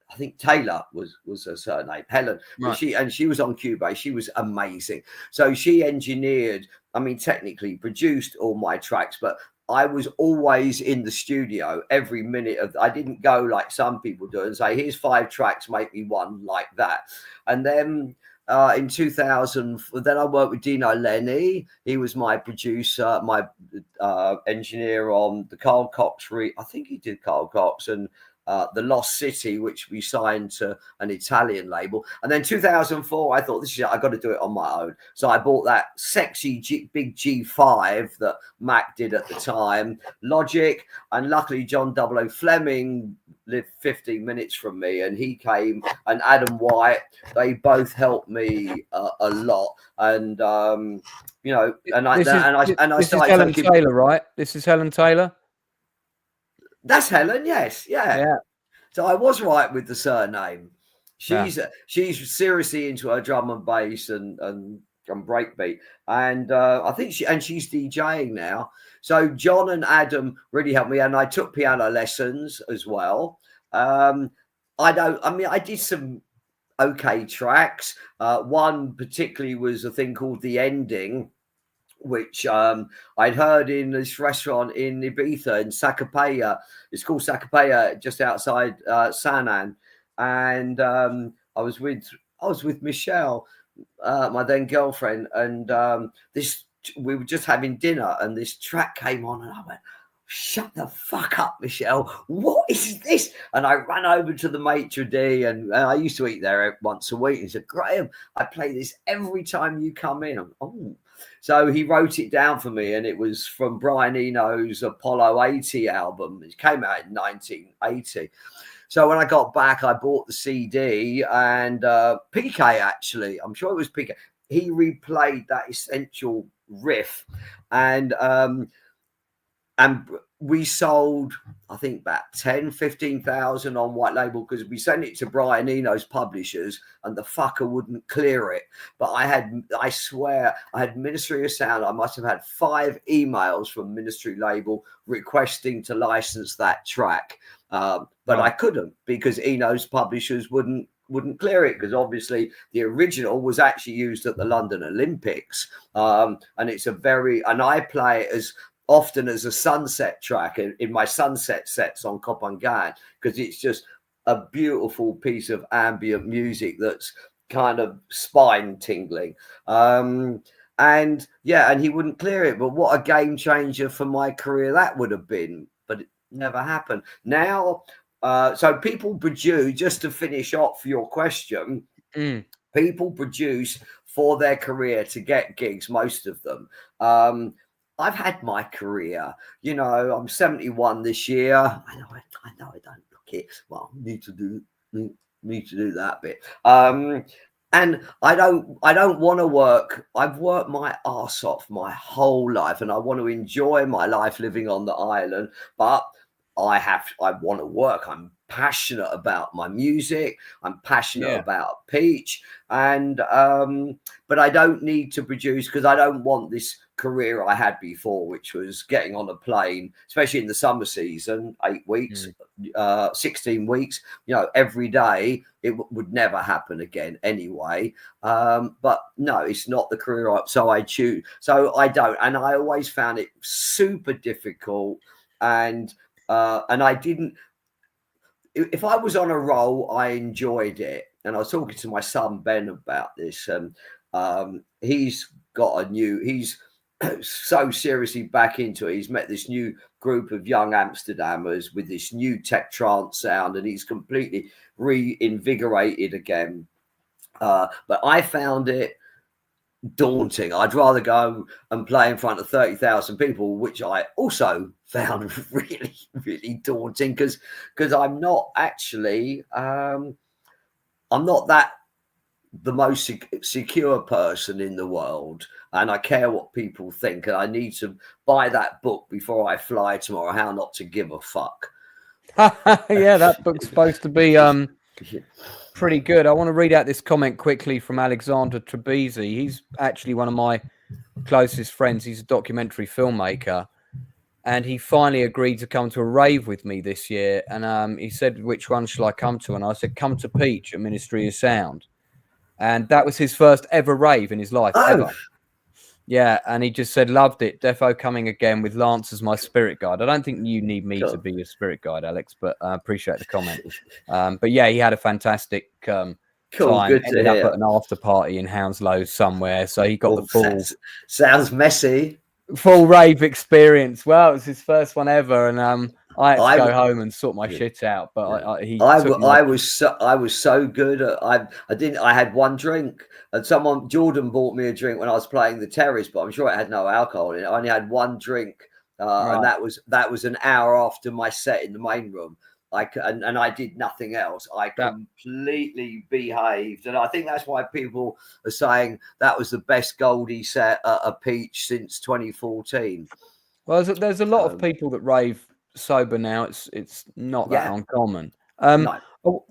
I think Taylor was her surname, Helen. Right. She was on Cubase. She was amazing. So she engineered, I mean, technically produced all my tracks, but I was always in the studio every minute I didn't go like some people do and say, here's 5 tracks, make me one like that. And then in 2000, then I worked with Dino Lenny. He was my producer, my engineer on the Carl Cox. I think he did Carl Cox and The Lost City, which we signed to an Italian label. And then 2004, I thought, I got to do it on my own. So I bought that sexy big G5 that Mac did at the time, Logic, and luckily John 00 Fleming lived 15 minutes from me, and he came, and Adam White. They both helped me a lot. And you know, I started. This is Helen Taylor, right? This is Helen Taylor. That's Helen, yes, yeah. So I was right with the surname. She's seriously into her drum and bass and breakbeat, and I think she's DJing now. So John and Adam really helped me, and I took piano lessons as well. I did some okay tracks. One particularly was a thing called The Ending, which I'd heard in this restaurant in Ibiza in Sacapaya. It's called Sacapaya, just outside Sanan. And I was with Michelle, my then girlfriend, and we were just having dinner, and this track came on, and I went, shut the fuck up, Michelle. What is this? And I ran over to the maitre d', and I used to eat there once a week. And he said, Graeme, I play this every time you come in. So he wrote it down for me, and it was from Brian Eno's Apollo 80 album. It came out in 1980. So when I got back, I bought the CD, and PK, actually, I'm sure it was PK, he replayed that essential riff, and we sold, I think, about 15,000 on white label, because we sent it to Brian Eno's publishers and the fucker wouldn't clear it. But I swear I had Ministry of Sound. I must have had 5 emails from Ministry label requesting to license that track. But I couldn't, because Eno's publishers wouldn't clear it, because obviously the original was actually used at the London Olympics. And I play it as often as a sunset track in my sunset sets on Koh Phangan, because it's just a beautiful piece of ambient music that's kind of spine tingling. And yeah, and he wouldn't clear it. But what a game changer for my career that would have been. But it never happened. Now, so people produce, just to finish off your question, people produce for their career to get gigs, most of them. I've had my career, you know, I'm 71 this year. I know I don't look it. Well, need to do that bit. And I don't want to work. I've worked my arse off my whole life, and I want to enjoy my life living on the island. But I want to work. I'm passionate about my music. I'm passionate about Peach, and but I don't need to produce, because I don't want this career I had before, which was getting on a plane, especially in the summer season, 8 weeks, 16 weeks, you know, every day. It would never happen again anyway. But no, it's not the career. So I choose. So I don't. And I always found it super difficult. And I didn't. If I was on a roll, I enjoyed it. And I was talking to my son Ben about this. And he's got he's so seriously back into it. He's met this new group of young Amsterdammers with this new tech trance sound, and he's completely reinvigorated again. But I found it daunting. I'd rather go and play in front of 30,000 people, which I also found really, really daunting, because I'm not actually I'm not the most secure person in the world, and I care what people think, and I need to buy that book before I fly tomorrow, How Not to Give a Fuck. Yeah, that book's supposed to be pretty good. I want to read out this comment quickly from Alexander Trebisi. He's actually one of my closest friends. He's a documentary filmmaker, and he finally agreed to come to a rave with me this year. And he said, which one shall I come to? And I said, come to Peach at Ministry of Sound. And that was his first ever rave in his life, ever. Yeah, and he just said, loved it. Defo coming again with Lance as my spirit guide. I don't think you need me to be your spirit guide, Alex, but I appreciate the comment. But yeah, he had a fantastic time. Good to Ended hear. up at an after party in Hounslow somewhere, so he got the full... Sounds messy. Full rave experience. Well, it was his first one ever, and I had to go home and sort my shit out. But I was so good. I had one drink, and Jordan bought me a drink when I was playing the terrace, but I'm sure it had no alcohol in it. I only had one drink, and that was an hour after my set in the main room. And I did nothing else. I completely behaved, and I think that's why people are saying that was the best Goldie set at a Peach since 2014. Well, there's a lot of people that rave sober now. It's not that uncommon. I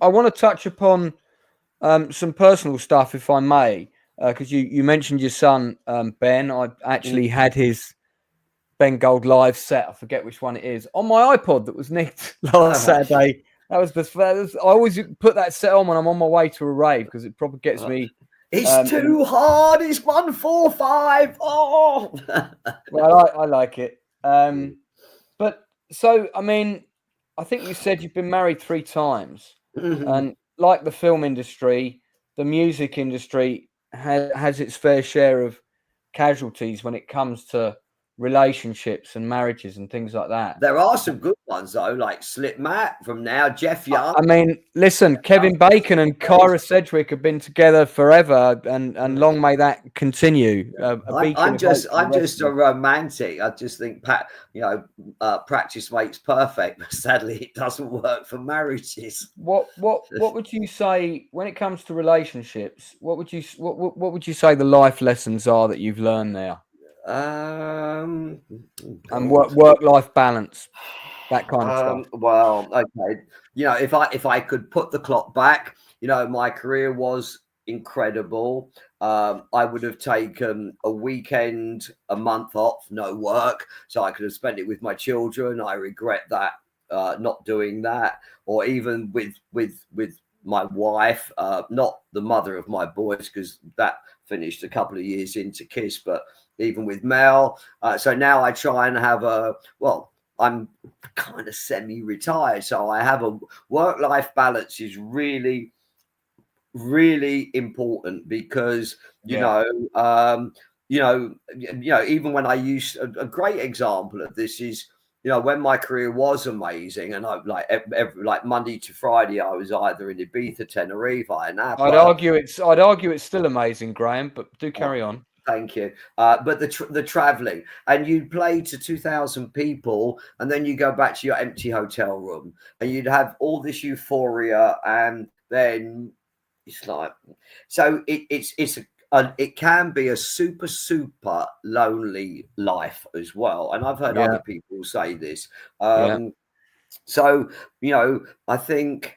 want to touch upon some personal stuff, if I may, because you mentioned your son Ben. I actually had his Ben Gold live set. I forget which one it is, on my iPod that was nicked last Saturday. That was the first. I always put that set on when I'm on my way to a rave, because it probably gets me. It's too hard. It's 145. Oh, well, I like it. But so, I mean, I think you said you've been married 3 times, and like the film industry, the music industry has its fair share of casualties when it comes to relationships and marriages and things like that. There are some good ones though, like Slip Matt from now, Jeff Young. I mean, listen, Kevin Bacon and Kyra Sedgwick have been together forever, and long may that continue. I'm just a romantic. I just think practice makes perfect, but sadly it doesn't work for marriages. What would you say when it comes to relationships? What would you say the life lessons are that you've learned there? And work-life balance, that kind of stuff. Well, okay, if I could put the clock back, my career was incredible. I would have taken a weekend, a month off, no work, so I could have spent it with my children. I regret that, not doing that, or even with my wife, not the mother of my boys, because that finished a couple of years into KISS, but even with Mel. So now I try and have I'm kind of semi-retired, so I have a work-life balance is really, really important, because even when I used a great example of this is, when my career was amazing, and I like Monday to Friday, I was either in Ibiza, Tenerife, Napa. I'd argue it's still amazing, Graeme, but do carry on. Thank you. But the traveling, and you'd play to 2,000 people, and then you go back to your empty hotel room, and you'd have all this euphoria, and then it's like, so it can be a super lonely life as well. And I've heard other people say this. So, I think,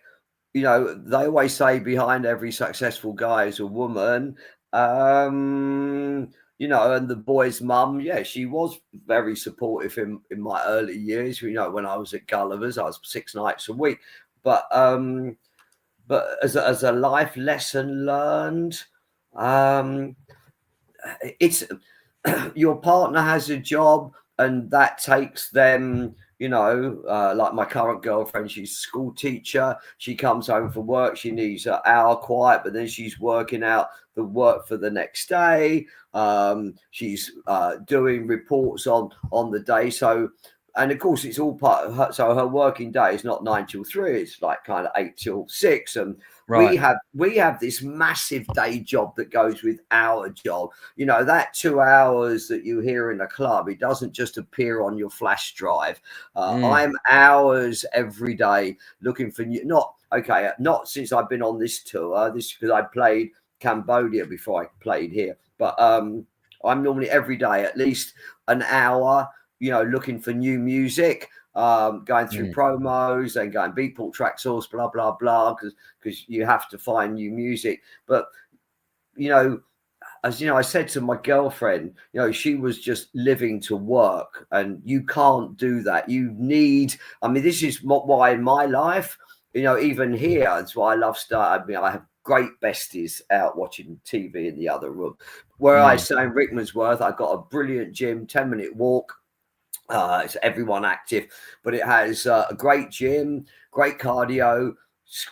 they always say behind every successful guy is a woman. And the boy's mum, she was very supportive in my early years. When I was at Gulliver's, I was 6 nights a week. But as a life lesson learned, it's your partner has a job, and that takes them, like my current girlfriend, she's a school teacher. She comes home from work, she needs an hour quiet, but then she's working out the work for the next day. She's doing reports on the day. So, and of course, it's all part of her. So her working day is not 9 till 3; it's like kind of 8 till 6. And we have this massive day job that goes with our job. That 2 hours that you hear in a club, it doesn't just appear on your flash drive. I'm hours every day looking for not since I've been on this tour. This because I played Cambodia before I played here, but I'm normally every day at least an hour, looking for new music, going through promos and going Beatport, track source, blah blah blah, because you have to find new music. But as I said to my girlfriend, she was just living to work, and you can't do that. You need, this is why in my life, even here, that's why I love starting. I have great besties out watching TV in the other room. Where I stay in Rickmansworth, I've got a brilliant gym, 10-minute walk. It's everyone active, but it has a great gym, great cardio,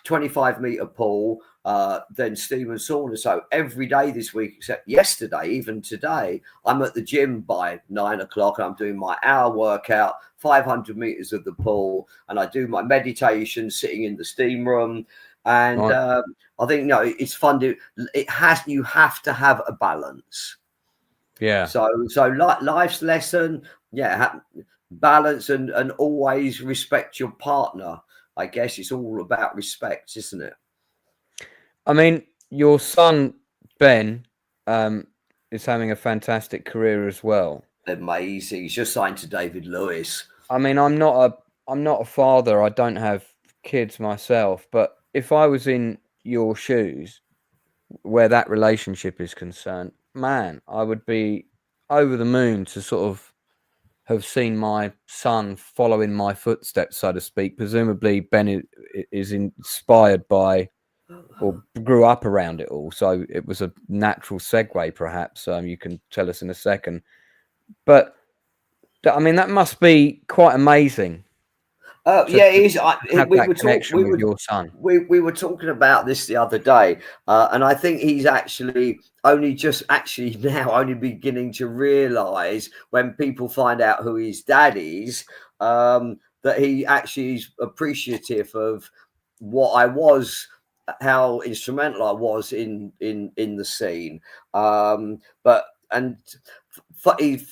25-meter pool, then steam and sauna. So every day this week, except yesterday, even today, I'm at the gym by 9 o'clock, and I'm doing my hour workout, 500 meters of the pool, and I do my meditation sitting in the steam room. And I think it's fun. You have to have a balance. Yeah. So life's lesson, balance and always respect your partner. I guess it's all about respect, isn't it? Your son Ben is having a fantastic career as well. Amazing. He's just signed to David Lewis. I'm not a father. I don't have kids myself, but if I was in your shoes, where that relationship is concerned, man, I would be over the moon to sort of have seen my son follow in my footsteps, so to speak. Presumably Ben is inspired by or grew up around it all, so it was a natural segue, perhaps. You can tell us in a second, but that must be quite amazing. It is. We were talking with your son. We were talking about this the other day, and I think he's actually only beginning to realise, when people find out who his dad is, that he actually is appreciative of what I was, how instrumental I was in the scene. He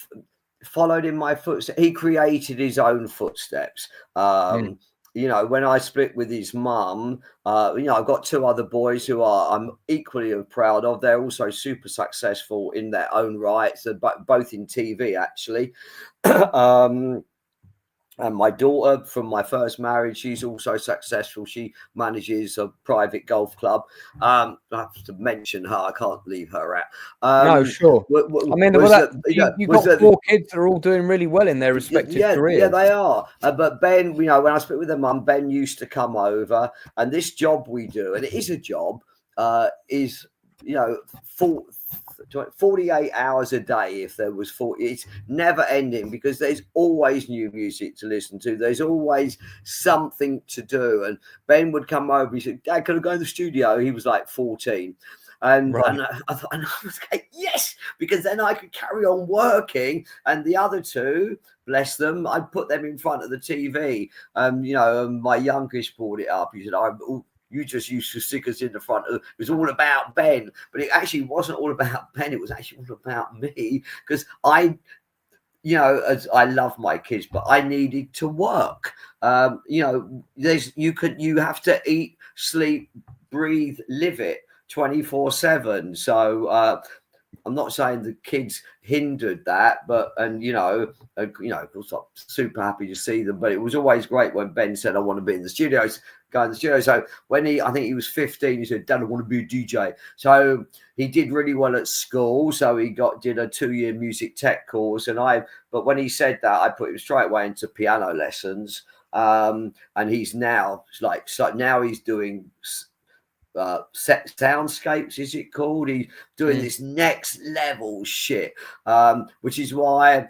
followed in my footsteps. He created his own footsteps. When I split with his mum, I've got 2 other boys who I'm equally proud of. They're also super successful in their own rights, both in TV, actually. And my daughter from my first marriage, she's also successful. She manages a private golf club. I have to mention her. I can't leave her out. No, sure. You've got 4 kids that are all doing really well in their respective careers. Yeah, they are. But Ben, when I split with their mum, Ben used to come over. And this job we do, and it is a job, is 48 hours a day. If there was 40, it's never ending, because there's always new music to listen to. There's always something to do. And Ben would come over. He said, "Dad, can I go in the studio?" He was like 14. and Right. I thought, and I was like, yes, because then I could carry on working, and the other two, bless them, I'd put them in front of the TV. My youngest brought it up. He said, you just used to stick us in the front of, it was all about Ben, but it actually wasn't all about Ben. It was actually all about me, because as I love my kids, but I needed to work. You have to eat, sleep, breathe, live it 24/7. So I'm not saying the kids hindered that, but of course I'm super happy to see them. But it was always great when Ben said, "I want to be in the studios." Go in the studio. So when I think he was 15, he said, "Dad, I want to be a DJ." So he did really well at school. So he did a 2-year music tech course, but when he said that, I put him straight away into piano lessons. And he's now now he's doing soundscapes, is it called? He's doing this next level shit, which is why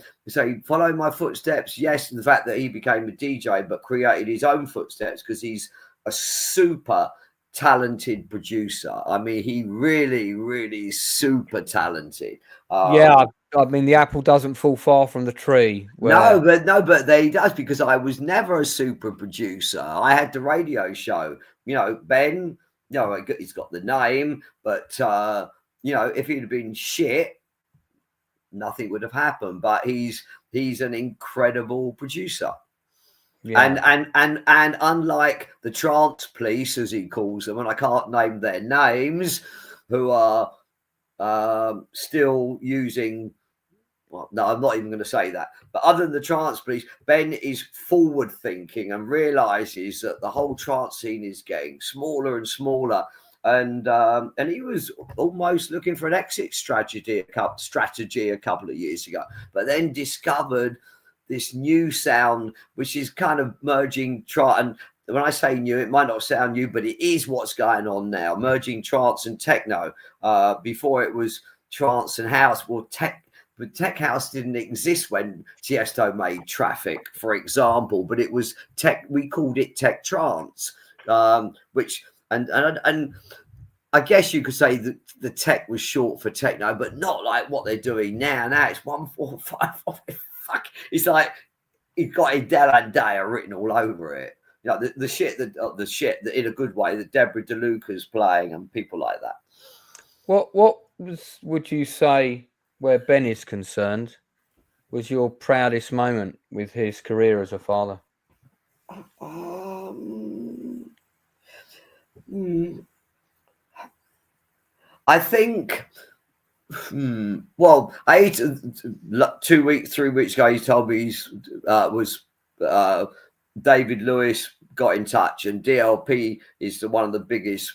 follow my footsteps. Yes, the fact that he became a DJ, but created his own footsteps, because he's a super talented producer. I mean, he really, really is super talented. Yeah, I mean, the apple doesn't fall far from the tree. No, but he does, because I was never a super producer. I had the radio show. Ben, he's got the name, but if he'd have been shit, nothing would have happened. But he's an incredible producer. Yeah. And unlike the trance police, as he calls them, and I can't name their names, who are still using, well, no, I'm not even going to say that. But other than the trance police, Ben is forward thinking and realizes that the whole trance scene is getting smaller and smaller. And he was almost looking for an exit strategy a couple of years ago, but then discovered this new sound, which is kind of merging and when I say new, it might not sound new, but it is what's going on now, merging trance and techno. Before it was trance and house. Well, but tech house didn't exist when Tiesto made Traffic, for example, but it was tech. We called it tech trance, which and I guess you could say that the tech was short for techno, but not like what they're doing now. Now it's 1, 4, 5, 5. Fuck, it's like you've got Adele and Daya written all over it. The shit that in a good way that Deborah DeLuca's playing and people like that. What would you say, where Ben is concerned, was your proudest moment with his career as a father? I think. Well, 3 weeks ago, he told me David Lewis got in touch, and DLP is one of the biggest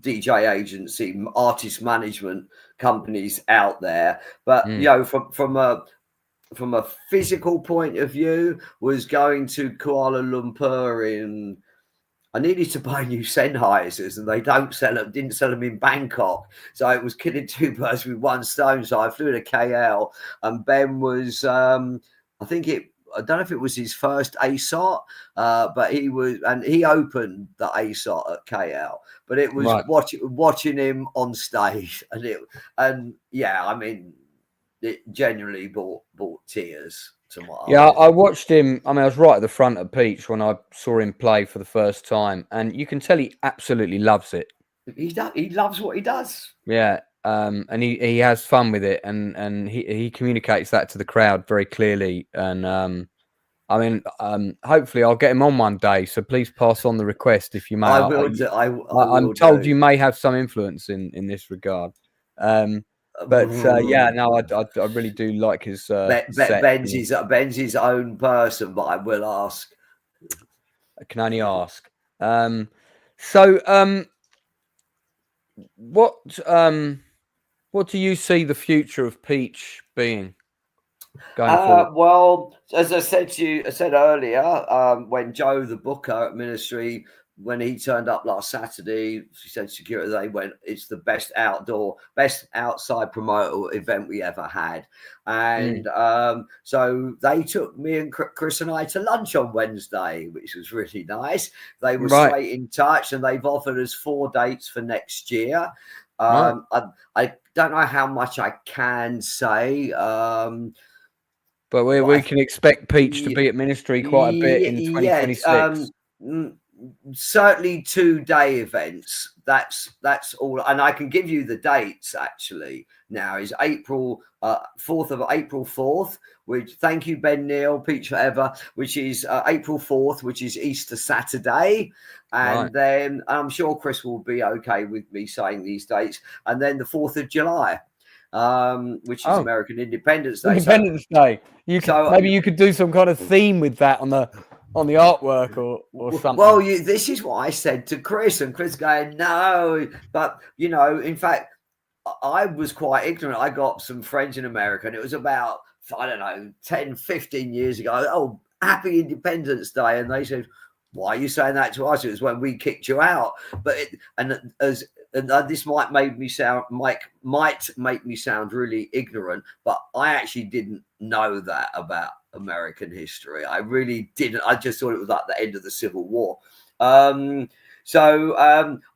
DJ agency, artist management companies out there. But from a physical point of view, was going to Kuala Lumpur I needed to buy new Sennheisers, and they didn't sell them in Bangkok. So it was killing two birds with one stone. So I flew to KL, and Ben was, I don't know if it was his first ASOT, but he opened the ASOT at KL. But it was watching him on stage, it genuinely brought tears. I watched him. I mean, I was right at the front of Peach when I saw him play for the first time, and you can tell he absolutely loves it. He loves what he does. Yeah, and he has fun with it, and he communicates that to the crowd very clearly. And hopefully I'll get him on one day. So please pass on the request if you may. I will. I'm told you may have some influence in this regard. But I really do like his set. Ben's his own person, but I will ask. I can only ask. What do you see the future of Peach being going forward? Well, as I said earlier, when Joe the booker at Ministry when he turned up last Saturday, she said security, they went, it's the best outside promoter event we ever had. And so they took me and Chris and I to lunch on Wednesday, which was really nice. They were straight in touch, and they've offered us 4 dates for next year. I don't know how much I can say. But we can expect Peach to be at Ministry quite a bit in 2026. Certainly 2-day events. That's all, and I can give you the dates actually. Now is April 4th, which, thank you Ben Neil, Peach Forever, which is April 4th, which is Easter Saturday, and then I'm sure Chris will be okay with me saying these dates, and then the 4th of July. Which is American Independence Day. Day. Maybe you could do some kind of theme with that on the artwork or something. Well, this is what I said to Chris, and Chris going, no, but in fact, I was quite ignorant. I got some friends in America, and it was about, I don't know, 10, 15 years ago. Oh, happy Independence Day. And they said, why are you saying that to us? It was when we kicked you out. But this might make me sound really ignorant, but I actually didn't know that about American history. I really didn't. I just thought it was like the end of the Civil War. So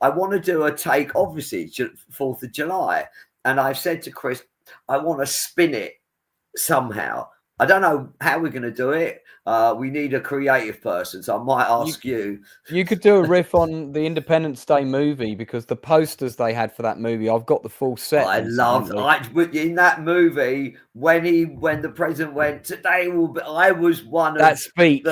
I want to do a take, obviously, 4th of July. And I've said to Chris, I want to spin it somehow. I don't know how we're going to do it. We need a creative person, so I might ask you. You could do a riff on the Independence Day movie, because the posters they had for that movie, I've got the full set. I loved in that movie when the president went, today will be. I was one of that speech.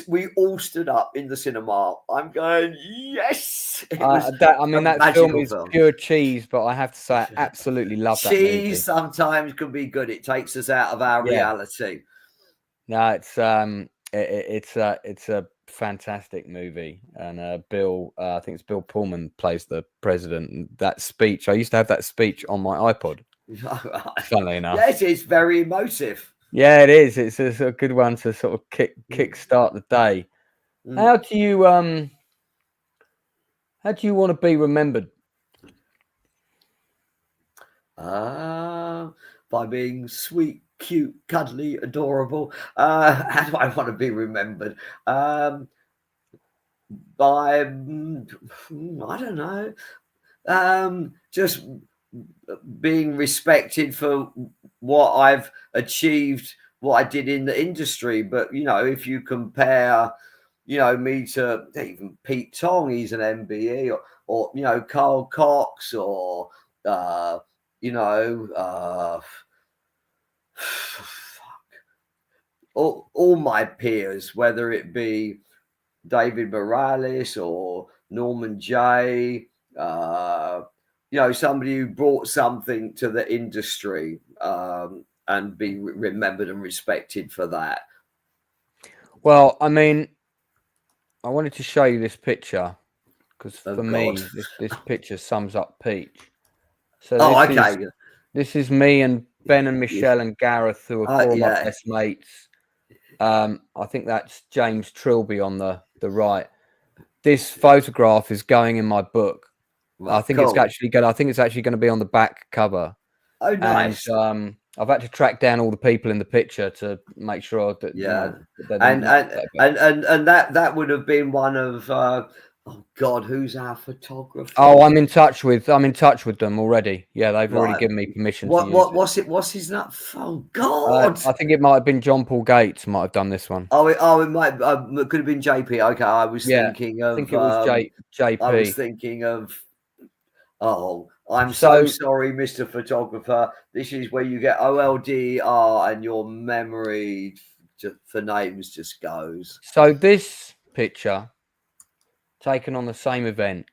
We all stood up in the cinema. I'm going, yes. That film is pure cheese, but I have to say, I absolutely love that movie. Cheese sometimes can be good. It takes us out of our reality. No, it's a fantastic movie, and Bill, I think it's Bill Pullman plays the president. And that speech, I used to have that speech on my iPod. Funnily enough, yes, it's very emotive. Yeah, it is. It's a good one to sort of kick start the day. How do you want to be remembered? By being sweet, cute, cuddly, adorable. How do I want to be remembered? By I don't know. Just being respected for what I've achieved, what I did in the industry. But if you compare me to even Pete Tong, he's an MBE, or Carl Cox, or all my peers, whether it be David Morales or Norman Jay, somebody who brought something to the industry, and be remembered and respected for that. Well, I wanted to show you this picture, because for me, this picture sums up Peach. So this is me and Ben and Michelle and Gareth, who are 4 of my best mates. I think that's James Trilby on the right. This photograph is going in my book. Well, I think it's actually going to be on the back cover. Oh, nice. And I've had to track down all the people in the picture to make sure that and that would have been one of oh God, who's our photographer? Oh, I'm in touch with them already. Yeah, they've already given me permission. What's his name? Oh God, I think it might have been John Paul Gates might have done this one. It might it could have been JP. Okay, I was thinking of. I think it was JP. I was thinking of. Oh, I'm so sorry, Mr. Photographer. This is where you get OLDR and your memory for names just goes. So this picture, taken on the same event.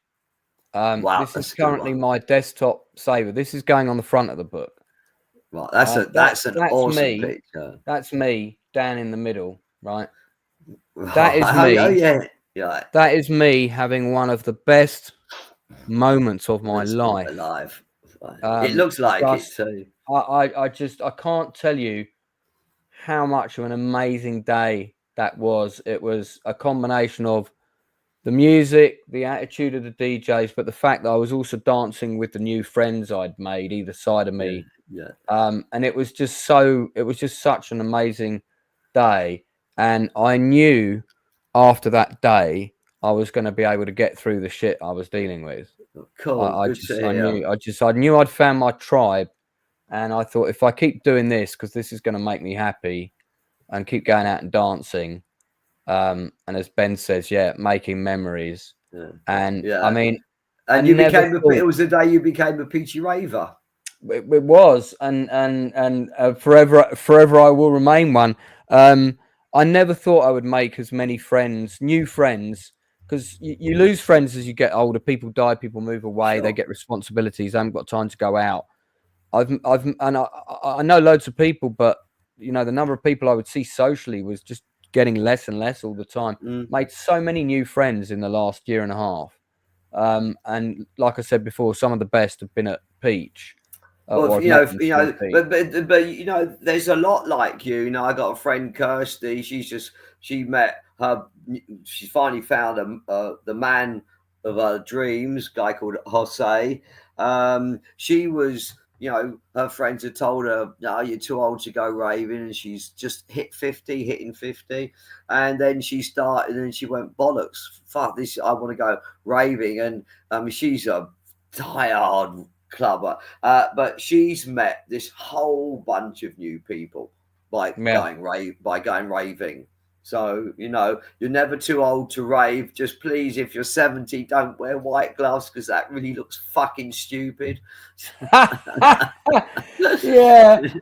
Wow, this is currently my desktop saver. This is going on the front of the book. Right, that's an awesome picture. That's me down in the middle, right? That is me. Oh yeah. That is me having one of the best moments of my life. It looks like it too. I can't tell you how much of an amazing day that was. It was a combination of the music, the attitude of the DJs, but the fact that I was also dancing with the new friends I'd made either side of me. Yeah. And it was just such an amazing day. And I knew after that day I was going to be able to get through the shit I was dealing with. Cool. I knew I'd found my tribe, and I thought if I keep doing this, because this is going to make me happy, and keep going out and dancing, and as Ben says, making memories. And I mean, and it was the day you became a peachy raver. It was, and forever I will remain one. I never thought I would make as many friends, new friends, because you lose friends as you get older. People die, people move away, they get responsibilities, they haven't got time to go out. I know loads of people, but the number of people I would see socially was just getting less and less all the time. Made so many new friends in the last year and a half, and like I said before, some of the best have been at Peach. Well, but there's a lot like you. I got a friend, Kirsty. She finally found the man of her dreams, a guy called Jose. She was, her friends had told her, "No, you're too old to go raving," and she's just hitting 50, and then she started, and she went, "Bollocks, fuck this! I want to go raving," and she's a diehard clubber, but she's met this whole bunch of new people by going raving. So you're never too old to rave. Just please, if you're 70, don't wear white gloves, because that really looks fucking stupid. Yeah,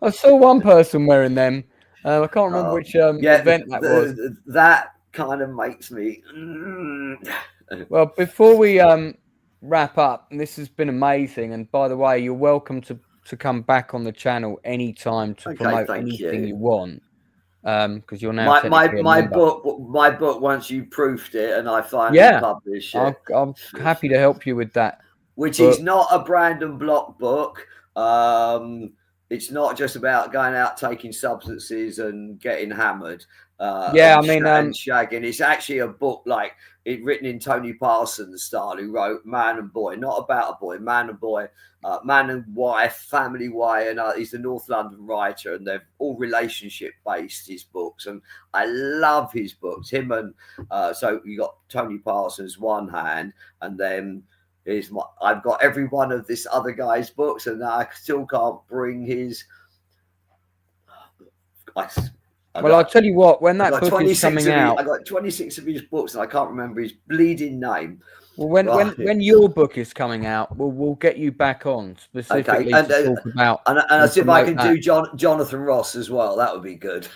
I saw one person wearing them. I can't remember which event that was. That kind of makes me. Well, before we wrap up, and this has been amazing, and by the way, you're welcome to come back on the channel anytime to promote anything you want, because you're now my book once you proofed it and I finally published it. I'm happy to help you with that, which is not a Brandon Block book. It's not just about going out taking substances and getting hammered. And shagging. It's actually a book written in Tony Parsons style, who wrote Man and Boy, not about a boy, Man and Boy, Man and Wife, Family Way, and he's a North London writer, and they're all relationship based, his books, and I love his books. Him and so you got Tony Parsons one hand, and then I've got every one of this other guy's books, and I still can't bring his. I'll tell you what, when that book is coming out, I got 26 of his books, and I can't remember his bleeding name. Well, when your book is coming out, we'll get you back on specifically to talk about. And I'll see if I can do Jonathan Ross as well. That would be good.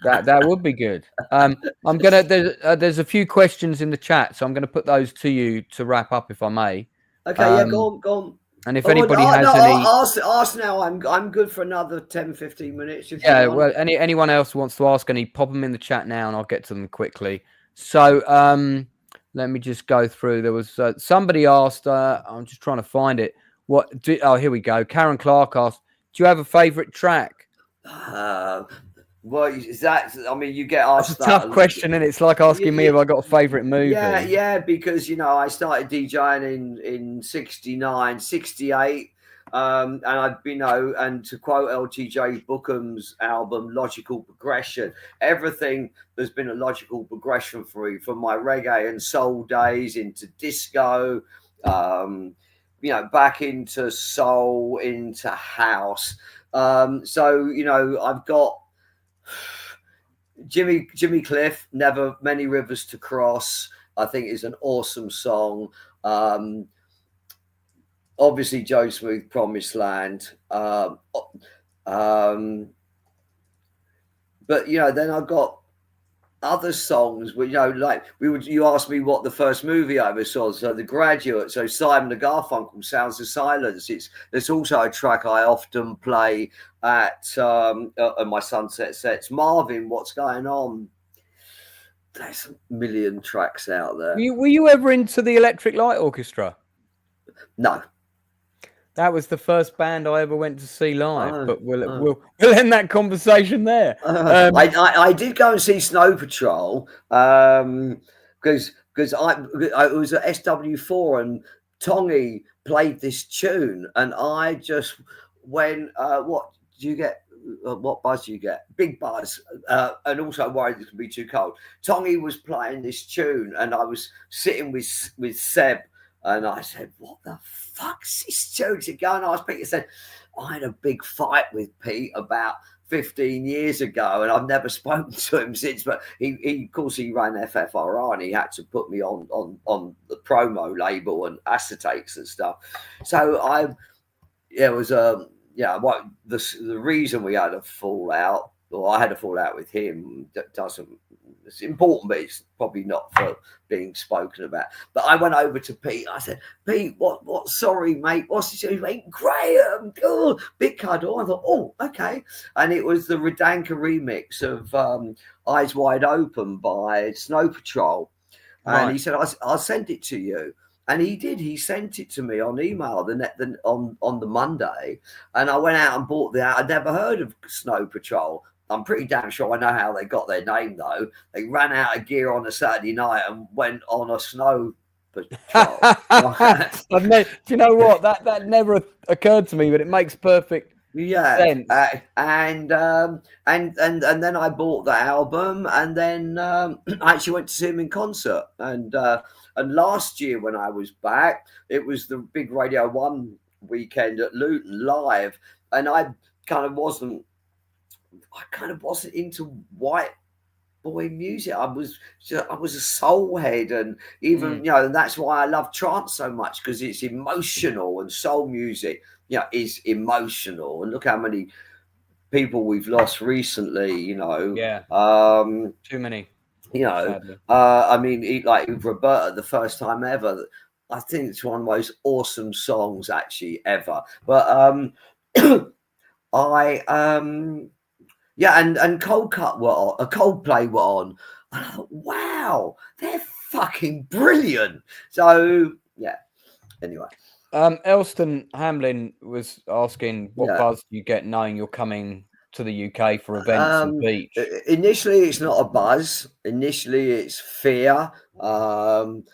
that would be good. I'm gonna. There's a few questions in the chat, so I'm going to put those to you to wrap up, if I may. Okay, go on. And if anybody has any, ask now. I'm good for another 10-15 minutes. Well, anyone else wants to ask any, pop them in the chat now, and I'll get to them quickly. So let me just go through. There was somebody asked. I'm just trying to find it. Here we go. Karen Clark asked, "Do you have a favourite track?" Well, is that? I mean, you get asked. It's a tough question, and it's like asking me if I got a favourite movie. Yeah, because I started DJing in 69, 68, and I've been, and to quote LTJ Bookham's album, "Logical Progression." Everything there's been a logical progression for me, from my reggae and soul days into disco, back into soul, into house. So I've got Jimmy Cliff, "Never Many Rivers to Cross," I think is an awesome song. Obviously Joe Smooth, "Promised Land." But then I've got other songs where, you asked me what the first movie I ever saw. So The Graduate, so Simon and Garfunkel, "Sounds of Silence." There's also a track I often play at my sunset sets. Marvin, "What's Going On?" There's a million tracks out there. Were you ever into the Electric Light Orchestra? No. That was the first band I ever went to see live, but we'll end that conversation there. I did go and see Snow Patrol because because I was at SW4 and Tongi played this tune, and I just went, what do you get? What buzz do you get? Big buzz, and also worried it could be too cold. Tongi was playing this tune, and I was sitting with Seb, and I said, "What the fuck's this tune?" To go and ask Pete. I said, "I had a big fight with Pete about 15 years ago, and I've never spoken to him since." But he of course, he ran FFRR, and he had to put me on the promo label and acetates and stuff. So it was what the reason we had a fallout, or I had a fallout with him, that doesn't. It's important, but it's probably not for being spoken about. But I went over to Pete. I said, "Pete, what? Sorry, mate. What's this?" He went, "Graeme, oh, big cuddle." I thought, "Oh, okay." And it was the Radanka remix of "Eyes Wide Open" by Snow Patrol. And he said, "I'll send it to you." And he did. He sent it to me on email on the Monday, and I went out and bought I'd never heard of Snow Patrol. I'm pretty damn sure I know how they got their name, though. They ran out of gear on a Saturday night and went on a snow patrol. Do you know what? That never occurred to me, but it makes perfect sense. And then I bought the album, and then I actually went to see him in concert. And last year when I was back, it was the big Radio 1 weekend at Luton Live, and I kind of wasn't into white boy music. I was a soul head, and even and that's why I love trance so much, because it's emotional, and soul music is emotional. And look how many people we've lost recently. Too many. I mean, like Roberta, the first time ever. I think it's one of the most awesome songs actually ever. But and Coldplay were on. And I thought, wow, they're fucking brilliant. So yeah. Anyway. Elston Hamlin was asking, what buzz do you get knowing you're coming to the UK for events and beach? Initially, it's not a buzz. Initially, it's fear about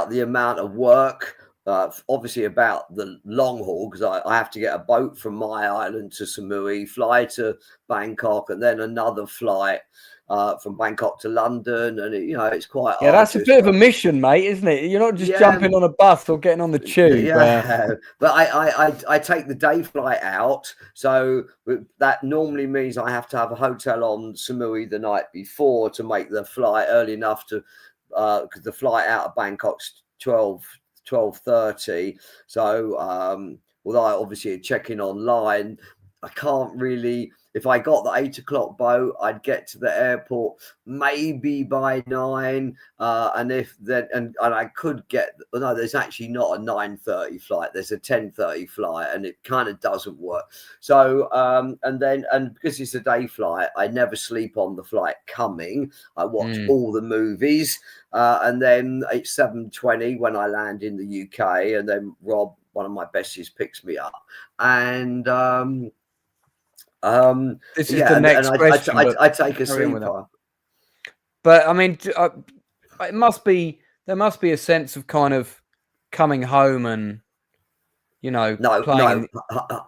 the amount of work. Obviously about the long haul, because I have to get a boat from my island to Samui, fly to Bangkok, and then another flight from Bangkok to London, and it's quite that's a bit of a mission, mate, isn't it? You're not just jumping on a bus or getting on the tube. But I take the day flight out, so that normally means I have to have a hotel on Samui the night before to make the flight early enough to because the flight out of Bangkok's 12:30. So although I obviously check in online, I can't really. If I got the 8 o'clock boat, I'd get to the airport maybe by 9. And I could get. No, there's actually not a 9:30 flight. There's a 10:30 flight, and it kind of doesn't work. So and because it's a day flight, I never sleep on the flight coming. I watch all the movies, and then it's 7:20 when I land in the UK, and then Rob, one of my besties, picks me up, and this is the next question. I take a sleeper. But I mean, there must be a sense of kind of coming home and playing.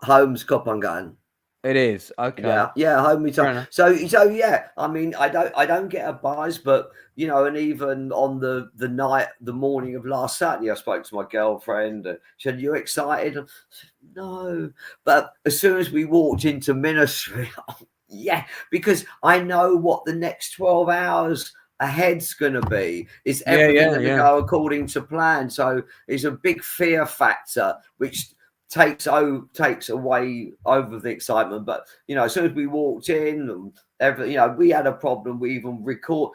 Home's Koh Phangan. It is okay. Yeah, home is so yeah. I mean, I don't get a buzz, but and even on the morning of last Saturday, I spoke to my girlfriend. And she said, "You excited?" I said, "No," but as soon as we walked into ministry, because I know what the next 12 hours ahead's going to be. Is everything going to go according to plan? So it's a big fear factor, which takes away over the excitement. But as soon as we walked in, and everything, we had a problem. We even record.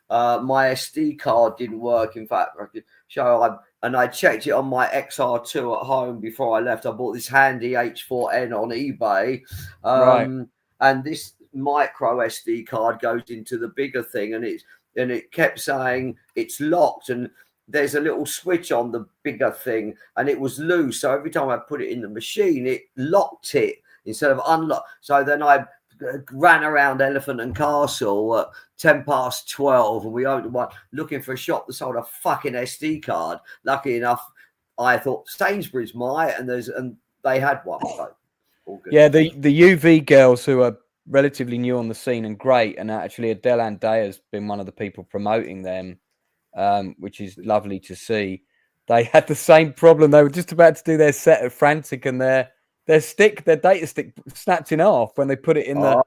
My SD card didn't work. In fact, I could show. I checked it on my XR2 at home before I left. I bought this handy H4n on eBay, and this micro SD card goes into the bigger thing, and it kept saying it's locked, and there's a little switch on the bigger thing, and it was loose. So every time I put it in the machine, it locked it instead of unlock. So then I ran around Elephant and Castle at 12:10, and we opened one looking for a shop that sold a fucking SD card. Lucky enough, I thought Sainsbury's might, and they had one. So, all good. Yeah, the UV girls who are relatively new on the scene and great, and actually Adele Andea has been one of the people promoting them, which is lovely to see. They had the same problem. They were just about to do their set at Frantic, and their data stick snapped in half when they put it in the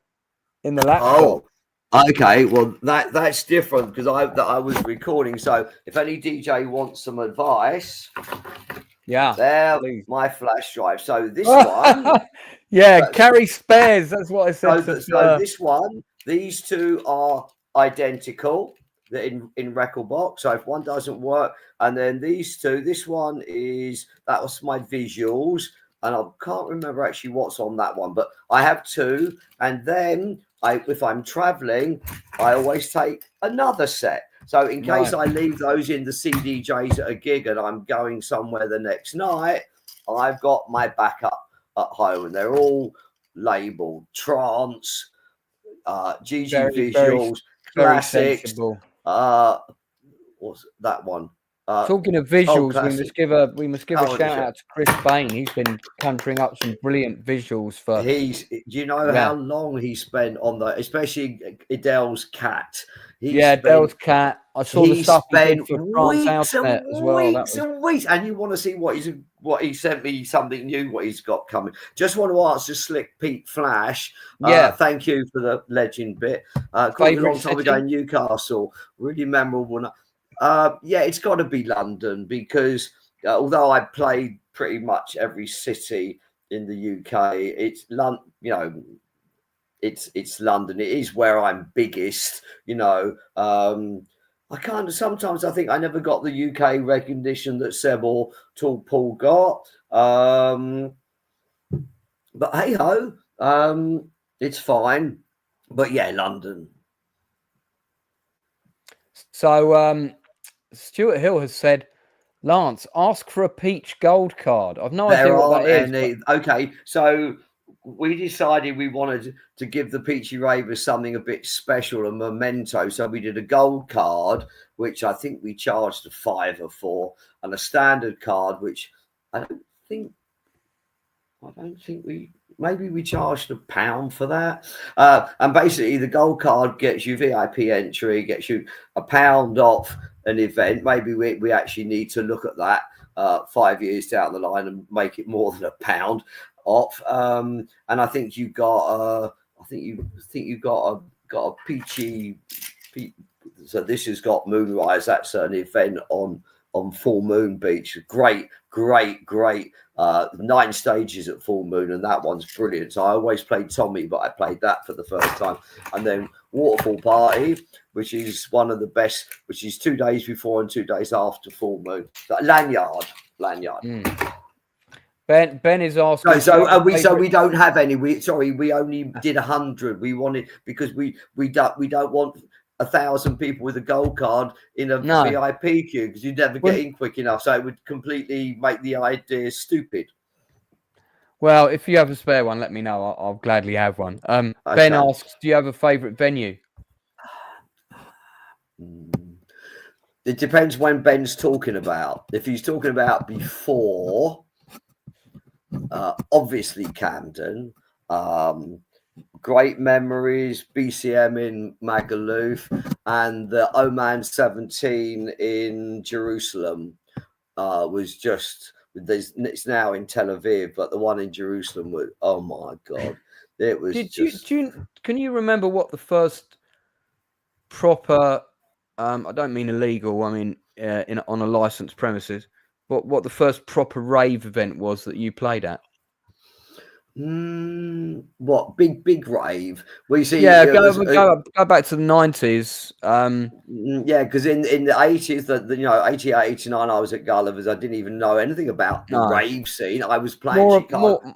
laptop. Oh, okay. Well, that's different because I was recording. So if any DJ wants some advice, my flash drive. So this one, carry spares. That's what I said. So this one, these two are identical. In record box. So if one doesn't work, and then these two, this one that was my visuals, and I can't remember actually what's on that one, but I have two. And then if I'm traveling, I always take another set. So in case I leave those in the CDJs at a gig and I'm going somewhere the next night, I've got my backup at home, and they're all labeled trance, GG visuals, classics. What's that one? Talking of visuals, we must give a shout out to Chris Bain. He's been conjuring up some brilliant visuals for. Do you know how long he spent on that? Especially Adele's cat. Adele's cat. I saw the stuff he did for France Outnet as well. Weeks, and you want to see what he sent me something new, what he's got coming. Just want to answer Slick Pete Flash. Thank you for the legend bit. Quite a long time ago in Newcastle, really memorable. It's got to be London because although I played pretty much every city in the UK, it's London. It's London. It is where I'm biggest. I sometimes I think I never got the UK recognition that Seb or Tall Paul got. But hey ho, it's fine. But yeah, London. So Stuart Hill has said, Lance, ask for a Peach Gold card. I've no idea what that is. Okay, so we decided we wanted to give the Peachy Ravers something a bit special, a memento. So we did a gold card, which I think we charged a £5 for, and a standard card, which I don't think maybe we charged £1 for that. And basically the gold card gets you VIP entry, gets you £1 off an event. Maybe we actually need to look at that 5 years down the line and make it more than £1 off. And I think you got got a peachy. So this has got Moonrise. That's an event on Full Moon Beach. Great. 9 stages at Full Moon, and that one's brilliant. So I always played Tommy, but I played that for the first time. And then Waterfall Party, which is one of the best, which is 2 days before and 2 days after Full Moon. So Lanyard. Ben is asking. So we don't have any. We only did 100. We wanted because we don't want 1,000 people with a gold card in a VIP queue because you'd never get in quick enough. So it would completely make the idea stupid. Well, if you have a spare one, let me know. I'll gladly have one. Ben asks, do you have a favourite venue? It depends when Ben's talking about. If he's talking about before, obviously Camden. Great memories, BCM in Magaluf, and the Oman 17 in Jerusalem was just. It's now in Tel Aviv, but the one in Jerusalem was, oh my God, it was. Can you remember what the first proper? I don't mean illegal. I mean on a licensed premises. What the first proper rave event was that you played at? What big rave? We see. Yeah, go back to the 90s. Yeah, because in the 80s, 88, 89, I was at Gulliver's. I didn't even know anything about the rave scene. I was playing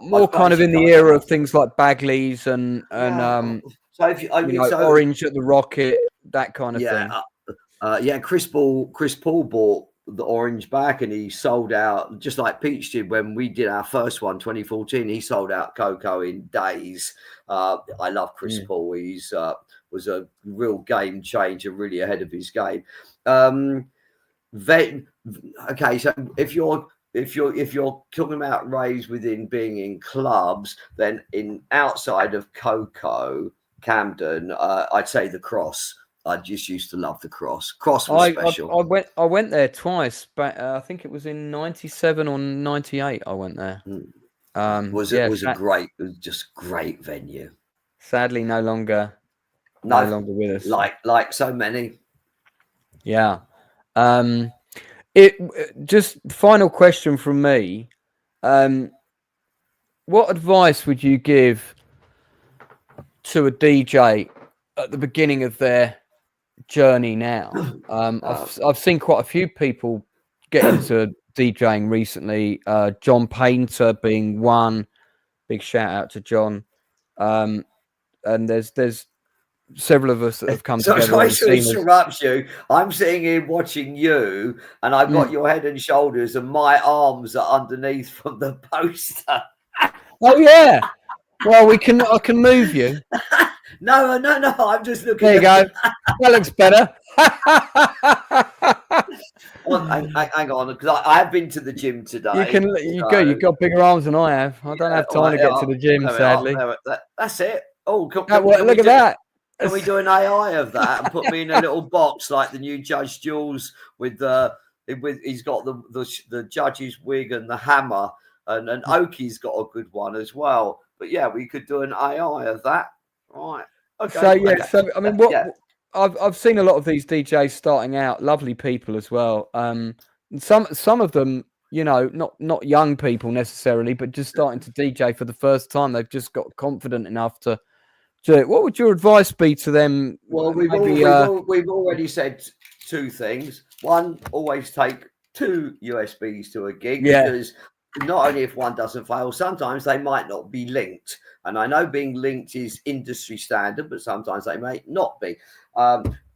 more kind of in the era of things like Bagley's and so if Orange at the Rocket, that kind of thing. Chris Paul bought the orange back, and he sold out just like Peach did when we did our first one, 2014. He sold out Coco in days. I love Chris Paul. He's was a real game changer, really ahead of his game. Okay, so if you're talking about raves within being in clubs, then in outside of Coco, Camden, I'd say the Cross. I just used to love the Cross. Cross was special. I went there twice, but I think it was in 97 or 98. I went there. It was just great venue. Sadly, no longer with us. Like so many. Yeah. Just final question from me. What advice would you give to a DJ at the beginning of their journey now? I've seen quite a few people get into DJing recently. John Painter being one. Big shout out to John. And there's several of us that have come together. Sorry to interrupt you. I'm sitting here watching you, and I've got your head and shoulders, and my arms are underneath from the poster. Oh yeah. Well, I can move you. No. I'm just looking. There you go. That looks better. Well, hang on, because I have been to the gym today. You've got bigger arms than I have. I don't have time to get to the gym, sadly. That's it. Oh, look at that. Can we do an AI of that and put me in a little box like the new Judge Jules with he's got the judge's wig and the hammer, and Oki's got a good one as well. But yeah, we could do an AI of that. Right. Okay. So I mean, I've seen a lot of these DJs starting out, lovely people as well. Some of them, not young people necessarily, but just starting to DJ for the first time. They've just got confident enough to do it. What would your advice be to them? Well, we've already said two things. One, always take 2 USBs to a gig, because not only if one doesn't fail, sometimes they might not be linked. And I know being linked is industry standard, but sometimes they may not be.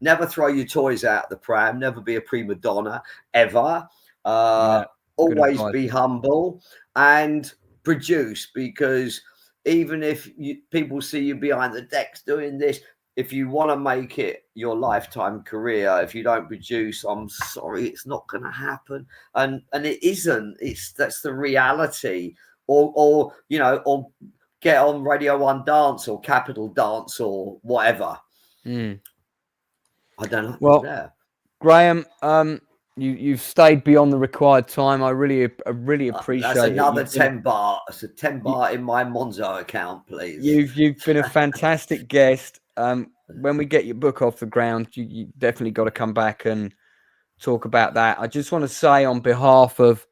Never throw your toys out the pram. Never be a prima donna, ever. Always be humble and produce, because even if people see you behind the decks doing this, if you want to make it your lifetime career, if you don't produce, I'm sorry, it's not going to happen. And it isn't. That's the reality. Or get on Radio 1 Dance or Capital Dance or whatever. I don't know. Well, Graeme, you've stayed beyond the required time. I really appreciate it. That's another 10 baht. That's a 10 baht in my Monzo account, please. You've been a fantastic guest. When we get your book off the ground, you definitely got to come back and talk about that. I just want to say on behalf of,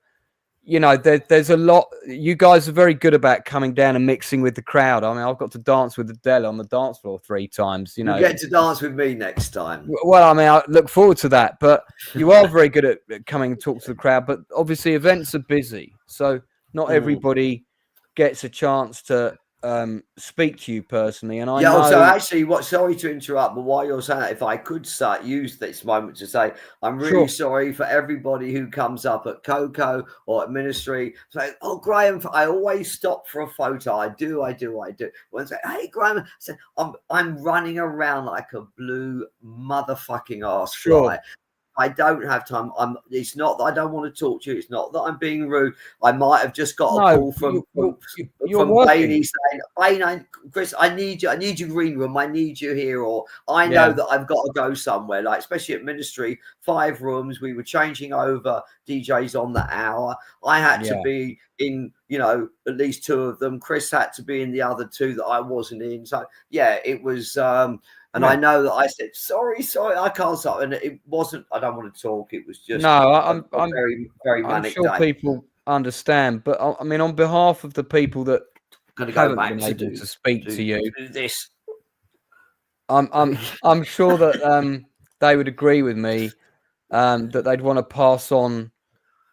there's a lot. You guys are very good about coming down and mixing with the crowd. I mean, I've got to dance with Adele on the dance floor 3 times. You get to dance with me next time. Well, I mean, I look forward to that. But you are very good at coming and talk to the crowd. But obviously, events are busy, so not everybody gets a chance to speak to you personally. And I know... So actually, sorry to interrupt, but while you're saying that, if I could use this moment to say, I'm really sorry for everybody who comes up at Coco or at Ministry. Say, oh, Graeme, I always stop for a photo. I do. When I say, hey, Graeme, I said, I'm running around like a blue motherfucking arse fly. I don't have time. It's not that I don't want to talk to you. It's not that I'm being rude. I might have just got a call from Bailey saying, Chris, I need you green room. I need you here. Or I know that I've got to go somewhere, like especially at Ministry, 5 rooms. We were changing over DJs on the hour. I had to be in, at least 2 of them. Chris had to be in the other 2 that I wasn't in. So it was, and I know that I said, sorry, I can't stop. And it wasn't, I don't want to talk. It was just I'm very, very manic I'm sure day. People understand. But I mean, on behalf of the people that haven't been able to speak to you, I'm sure that they would agree with me that they'd want to pass on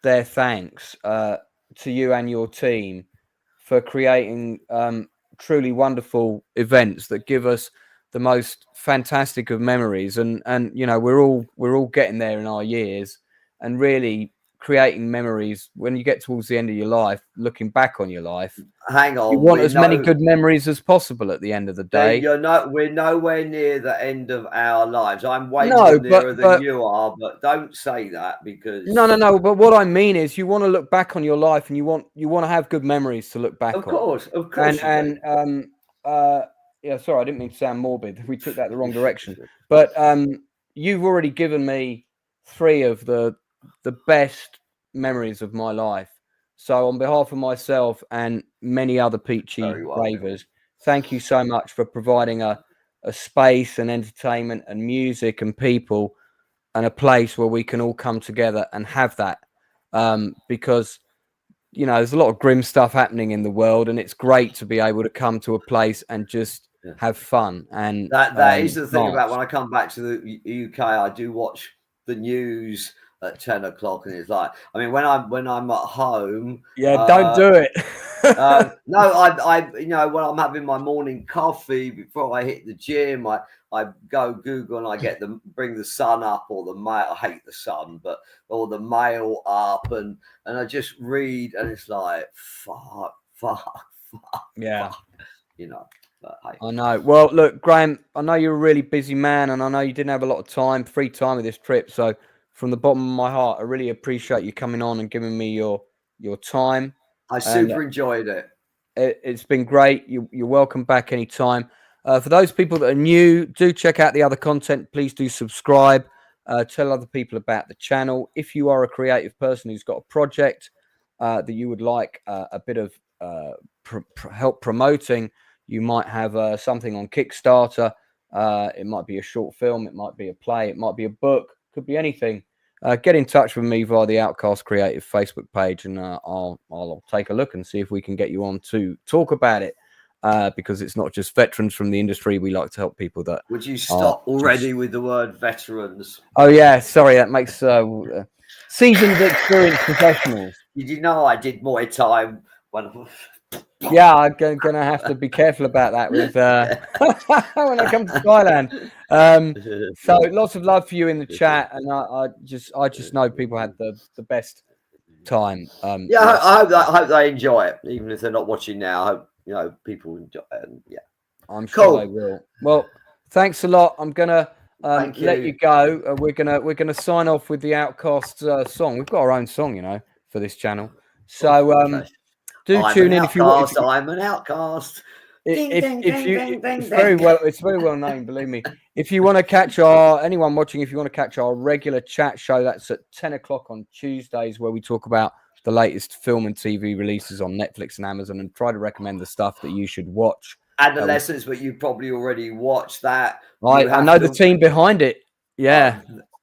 their thanks to you and your team for creating truly wonderful events that give us the most fantastic of memories, and we're all getting there in our years, and really creating memories when you get towards the end of your life, looking back on your life. Hang on, you want as many good memories as possible at the end of the day. We're nowhere near the end of our lives. I'm way more nearer than you are, but don't say that because no. But what I mean is, you want to look back on your life, and you want to have good memories to look back on. Of course. Yeah, sorry, I didn't mean to sound morbid. We took that the wrong direction. But you've already given me 3 of the best memories of my life. So on behalf of myself and many other Peachy ravers, thank you so much for providing a space and entertainment and music and people and a place where we can all come together and have that. Because, you know, there's a lot of grim stuff happening in the world, and it's great to be able to come to a place and just have fun. And that is the thing about when I come back to the UK, I do watch the news at 10 o'clock, and it's like, I mean, when I'm at home, don't do it. No, I you know, when I'm having my morning coffee before I hit the gym, I go Google and I get bring the sun up, or the mail. I hate the sun, or the mail up, and I just read, and it's like fuck, yeah, fuck, you know. But, hey. I know. Well, look, Graeme, I know you're a really busy man, and I know you didn't have a lot of free time with this trip. So, from the bottom of my heart, I really appreciate you coming on and giving me your time. I super enjoyed it. It's been great. You're welcome back anytime. For those people that are new, do check out the other content. Please do subscribe. Tell other people about the channel. If you are a creative person who's got a project that you would like a bit of help promoting, you might have something on Kickstarter. It might be a short film. It might be a play. It might be a book. Could be anything. Get in touch with me via the Outcast Creative Facebook page, and I'll take a look and see if we can get you on to talk about it. Because it's not just veterans from the industry. We like to help people that. Would you stop already with the word veterans? Oh yeah, sorry. That makes seasoned, experienced professionals. Did you know I did Muay Thai when? Yeah, I'm gonna have to be careful about that with when I come to Thailand. So lots of love for you in the chat, and I just know people had the best time. I hope they enjoy it, even if they're not watching now. I hope, you know, people enjoy it. Yeah, I'm sure they will. Well, thanks a lot. I'm gonna let you go. We're gonna sign off with the Outcast song. We've got our own song, you know, for this channel. So do tune in if you want. I'm an outcast. It's very well known, believe me. If you want to catch anyone watching, if you want to catch our regular chat show, that's at 10 o'clock on Tuesdays, where we talk about the latest film and TV releases on Netflix and Amazon, and try to recommend the stuff that you should watch. Adolescence, but you probably already watched that. I know the team behind it. Yeah.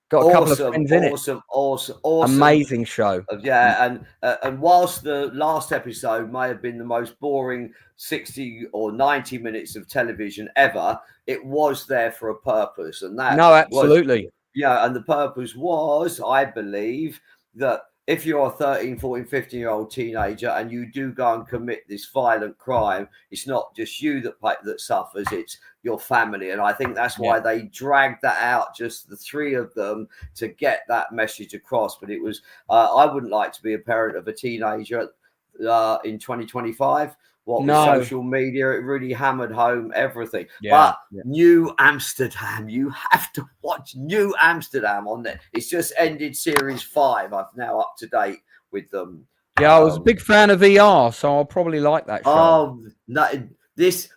Got a couple of friends in it. Awesome. Amazing show. Yeah, and whilst the last episode may have been the most boring 60 or 90 minutes of television ever, it was there for a purpose. And that absolutely. And the purpose was, I believe, that if you're a 13, 14, 15-year-old teenager and you do go and commit this violent crime, it's not just you that suffers, it's your family. And I think that's why they dragged that out, just the 3 of them, to get that message across. But it was, I wouldn't like to be a parent of a teenager in 2025. With social media, it really hammered home everything. New Amsterdam, you have to watch New Amsterdam on there. It's just ended series 5. I'm now up to date with them. Yeah, I was a big fan of ER, so I'll probably like that show. Oh, no, this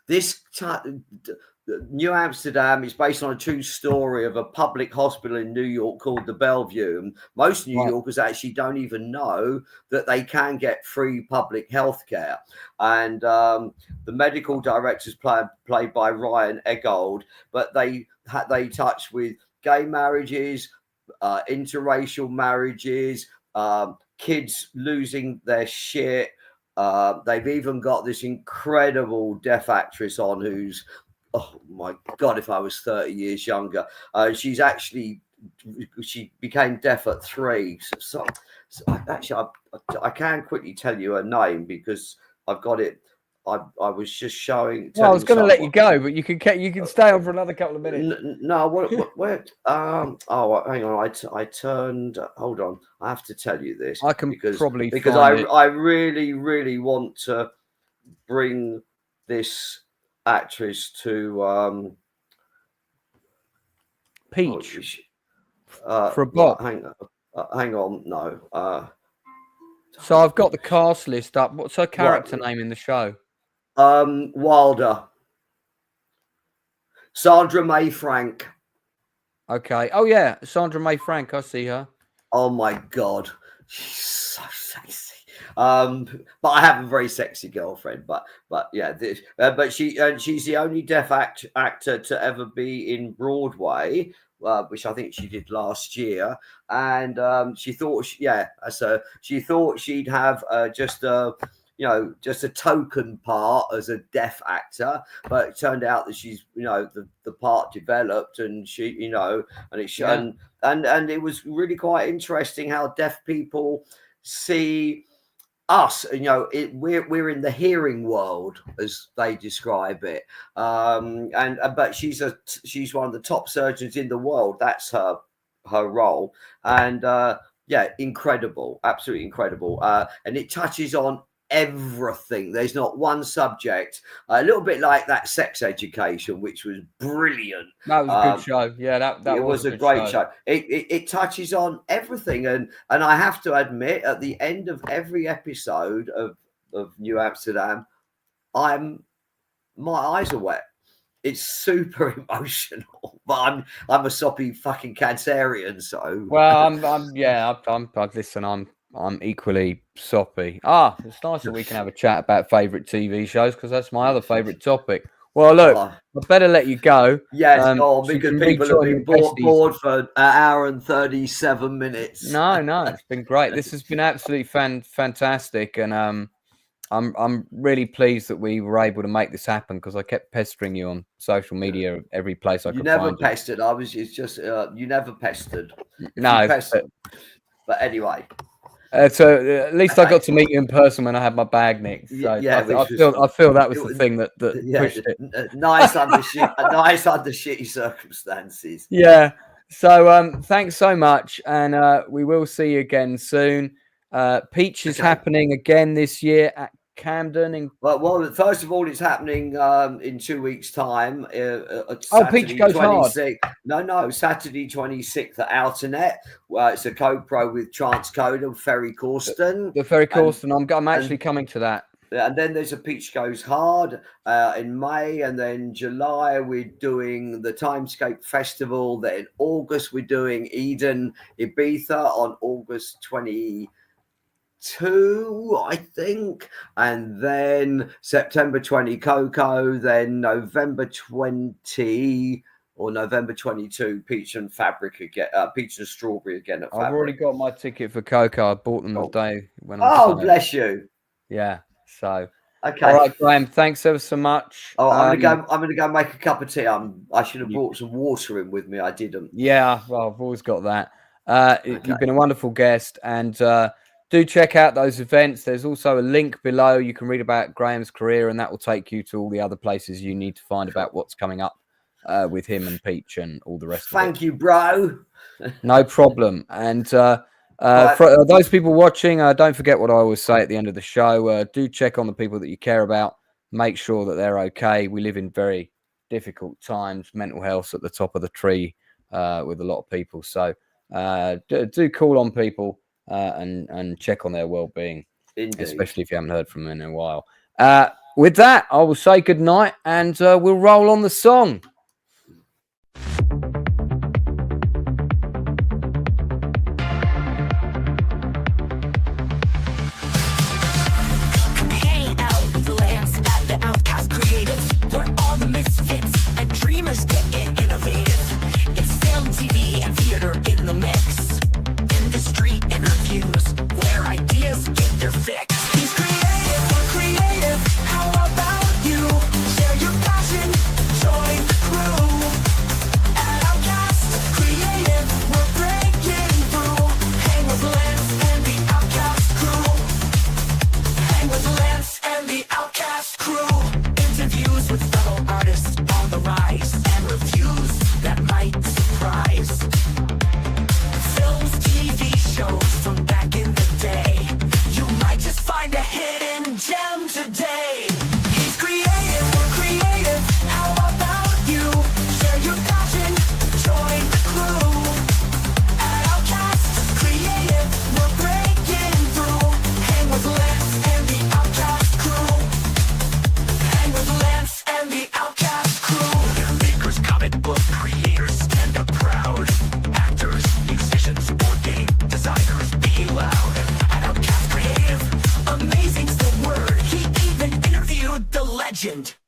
New Amsterdam is based on a true story of a public hospital in New York called the Bellevue. And most New Yorkers actually don't even know that they can get free public health care. And the medical director is played by Ryan Eggold, but they touch with gay marriages, interracial marriages, kids losing their shit. They've even got this incredible deaf actress on who's, oh my God, if I was 30 years younger. She became deaf at 3. So actually, I can quickly tell you her name because I've got it I was just showing. Well, I was going to let you go, but you can stay on for another couple of minutes. No, where? Oh, hang on. I turned. Hold on. I have to tell you this. I can because find I really want to bring this actress to Peach for a bop. Hang on. No. So I've got the cast list up. What's her character name in the show? Wilder. Sandra May Frank. Okay. Oh yeah, Sandra May Frank. I see her. Oh my God, she's so sexy. But I have a very sexy girlfriend. But yeah, but she's the only deaf actor to ever be in Broadway, which I think she did last year. And she thought, she thought she'd have just a token part as a deaf actor, but it turned out that she's, the part developed, and she, and it showed, and it was really quite interesting how deaf people see us. We're in the hearing world, as they describe it, but she's one of the top surgeons in the world. That's her role, and incredible, absolutely incredible, and it touches on everything. There's not one subject, a little bit like that Sex Education, which was brilliant. That was a good show. Yeah, that was a great show. It touches on everything, and I have to admit, at the end of every episode of New Amsterdam, my eyes are wet. It's super emotional, but I'm a soppy fucking Cancerian, so. Well, I'm equally soppy. It's nice that we can have a chat about favourite TV shows, because that's my other favourite topic. Well, look, I better let you go. Yes, because people have been bored for an hour and 37 minutes. No, it's been great. This has been absolutely fantastic, and I'm really pleased that we were able to make this happen, because I kept pestering you on social media, every place I could find you. You never pestered. It's just you never pestered. But anyway. So at least I got to meet you in person when I had my bag nicked. So I feel that was the thing that pushed it. Nice under shitty circumstances. Yeah. So thanks so much, and we will see you again soon. Peach is happening again this year at Camden. Well, first of all, it's happening in 2 weeks' time. Peach goes 26th. hard. No, Saturday 26th at Outernet. It's a co-pro with Transcoder, Ferry Corsten. The Ferry Corsten. I'm actually coming to that. And then there's a Peach Goes Hard in May, and then July we're doing the Timescape Festival. Then in August we're doing Eden Ibiza on August 22, I think, and then September 20 Coco, then November 20 or November 22 Peach and Fabric again, Peach and Strawberry again at Fabric. I've already got my ticket for Coco. I bought them the day when bless you. Yeah. So okay. All right, Graeme. Thanks ever so much. I'm gonna go make a cup of tea. I should have brought some water in with me. I didn't. Yeah. Well, I've always got that. You've been a wonderful guest, and do check out those events. There's also a link below. You can read about Graeme's career, and that will take you to all the other places you need to find about what's coming up with him and Peach and all the rest of it. Thank you, bro. No problem. And for those people watching, don't forget what I always say at the end of the show. Do check on the people that you care about. Make sure that they're okay. We live in very difficult times. Mental health at the top of the tree with a lot of people. So do call on people. And check on their well-being, especially if you haven't heard from them in a while. With that, I will say good night, and we'll roll on the song. Hang out with the lamps at the Outcast Creative, where all the misfits and dreamers get innovative. It's film, TV, and theater in the mix. Street interviews where ideas get their fix. He's creative, we're creative. How about you? Share your passion, join the crew at legend.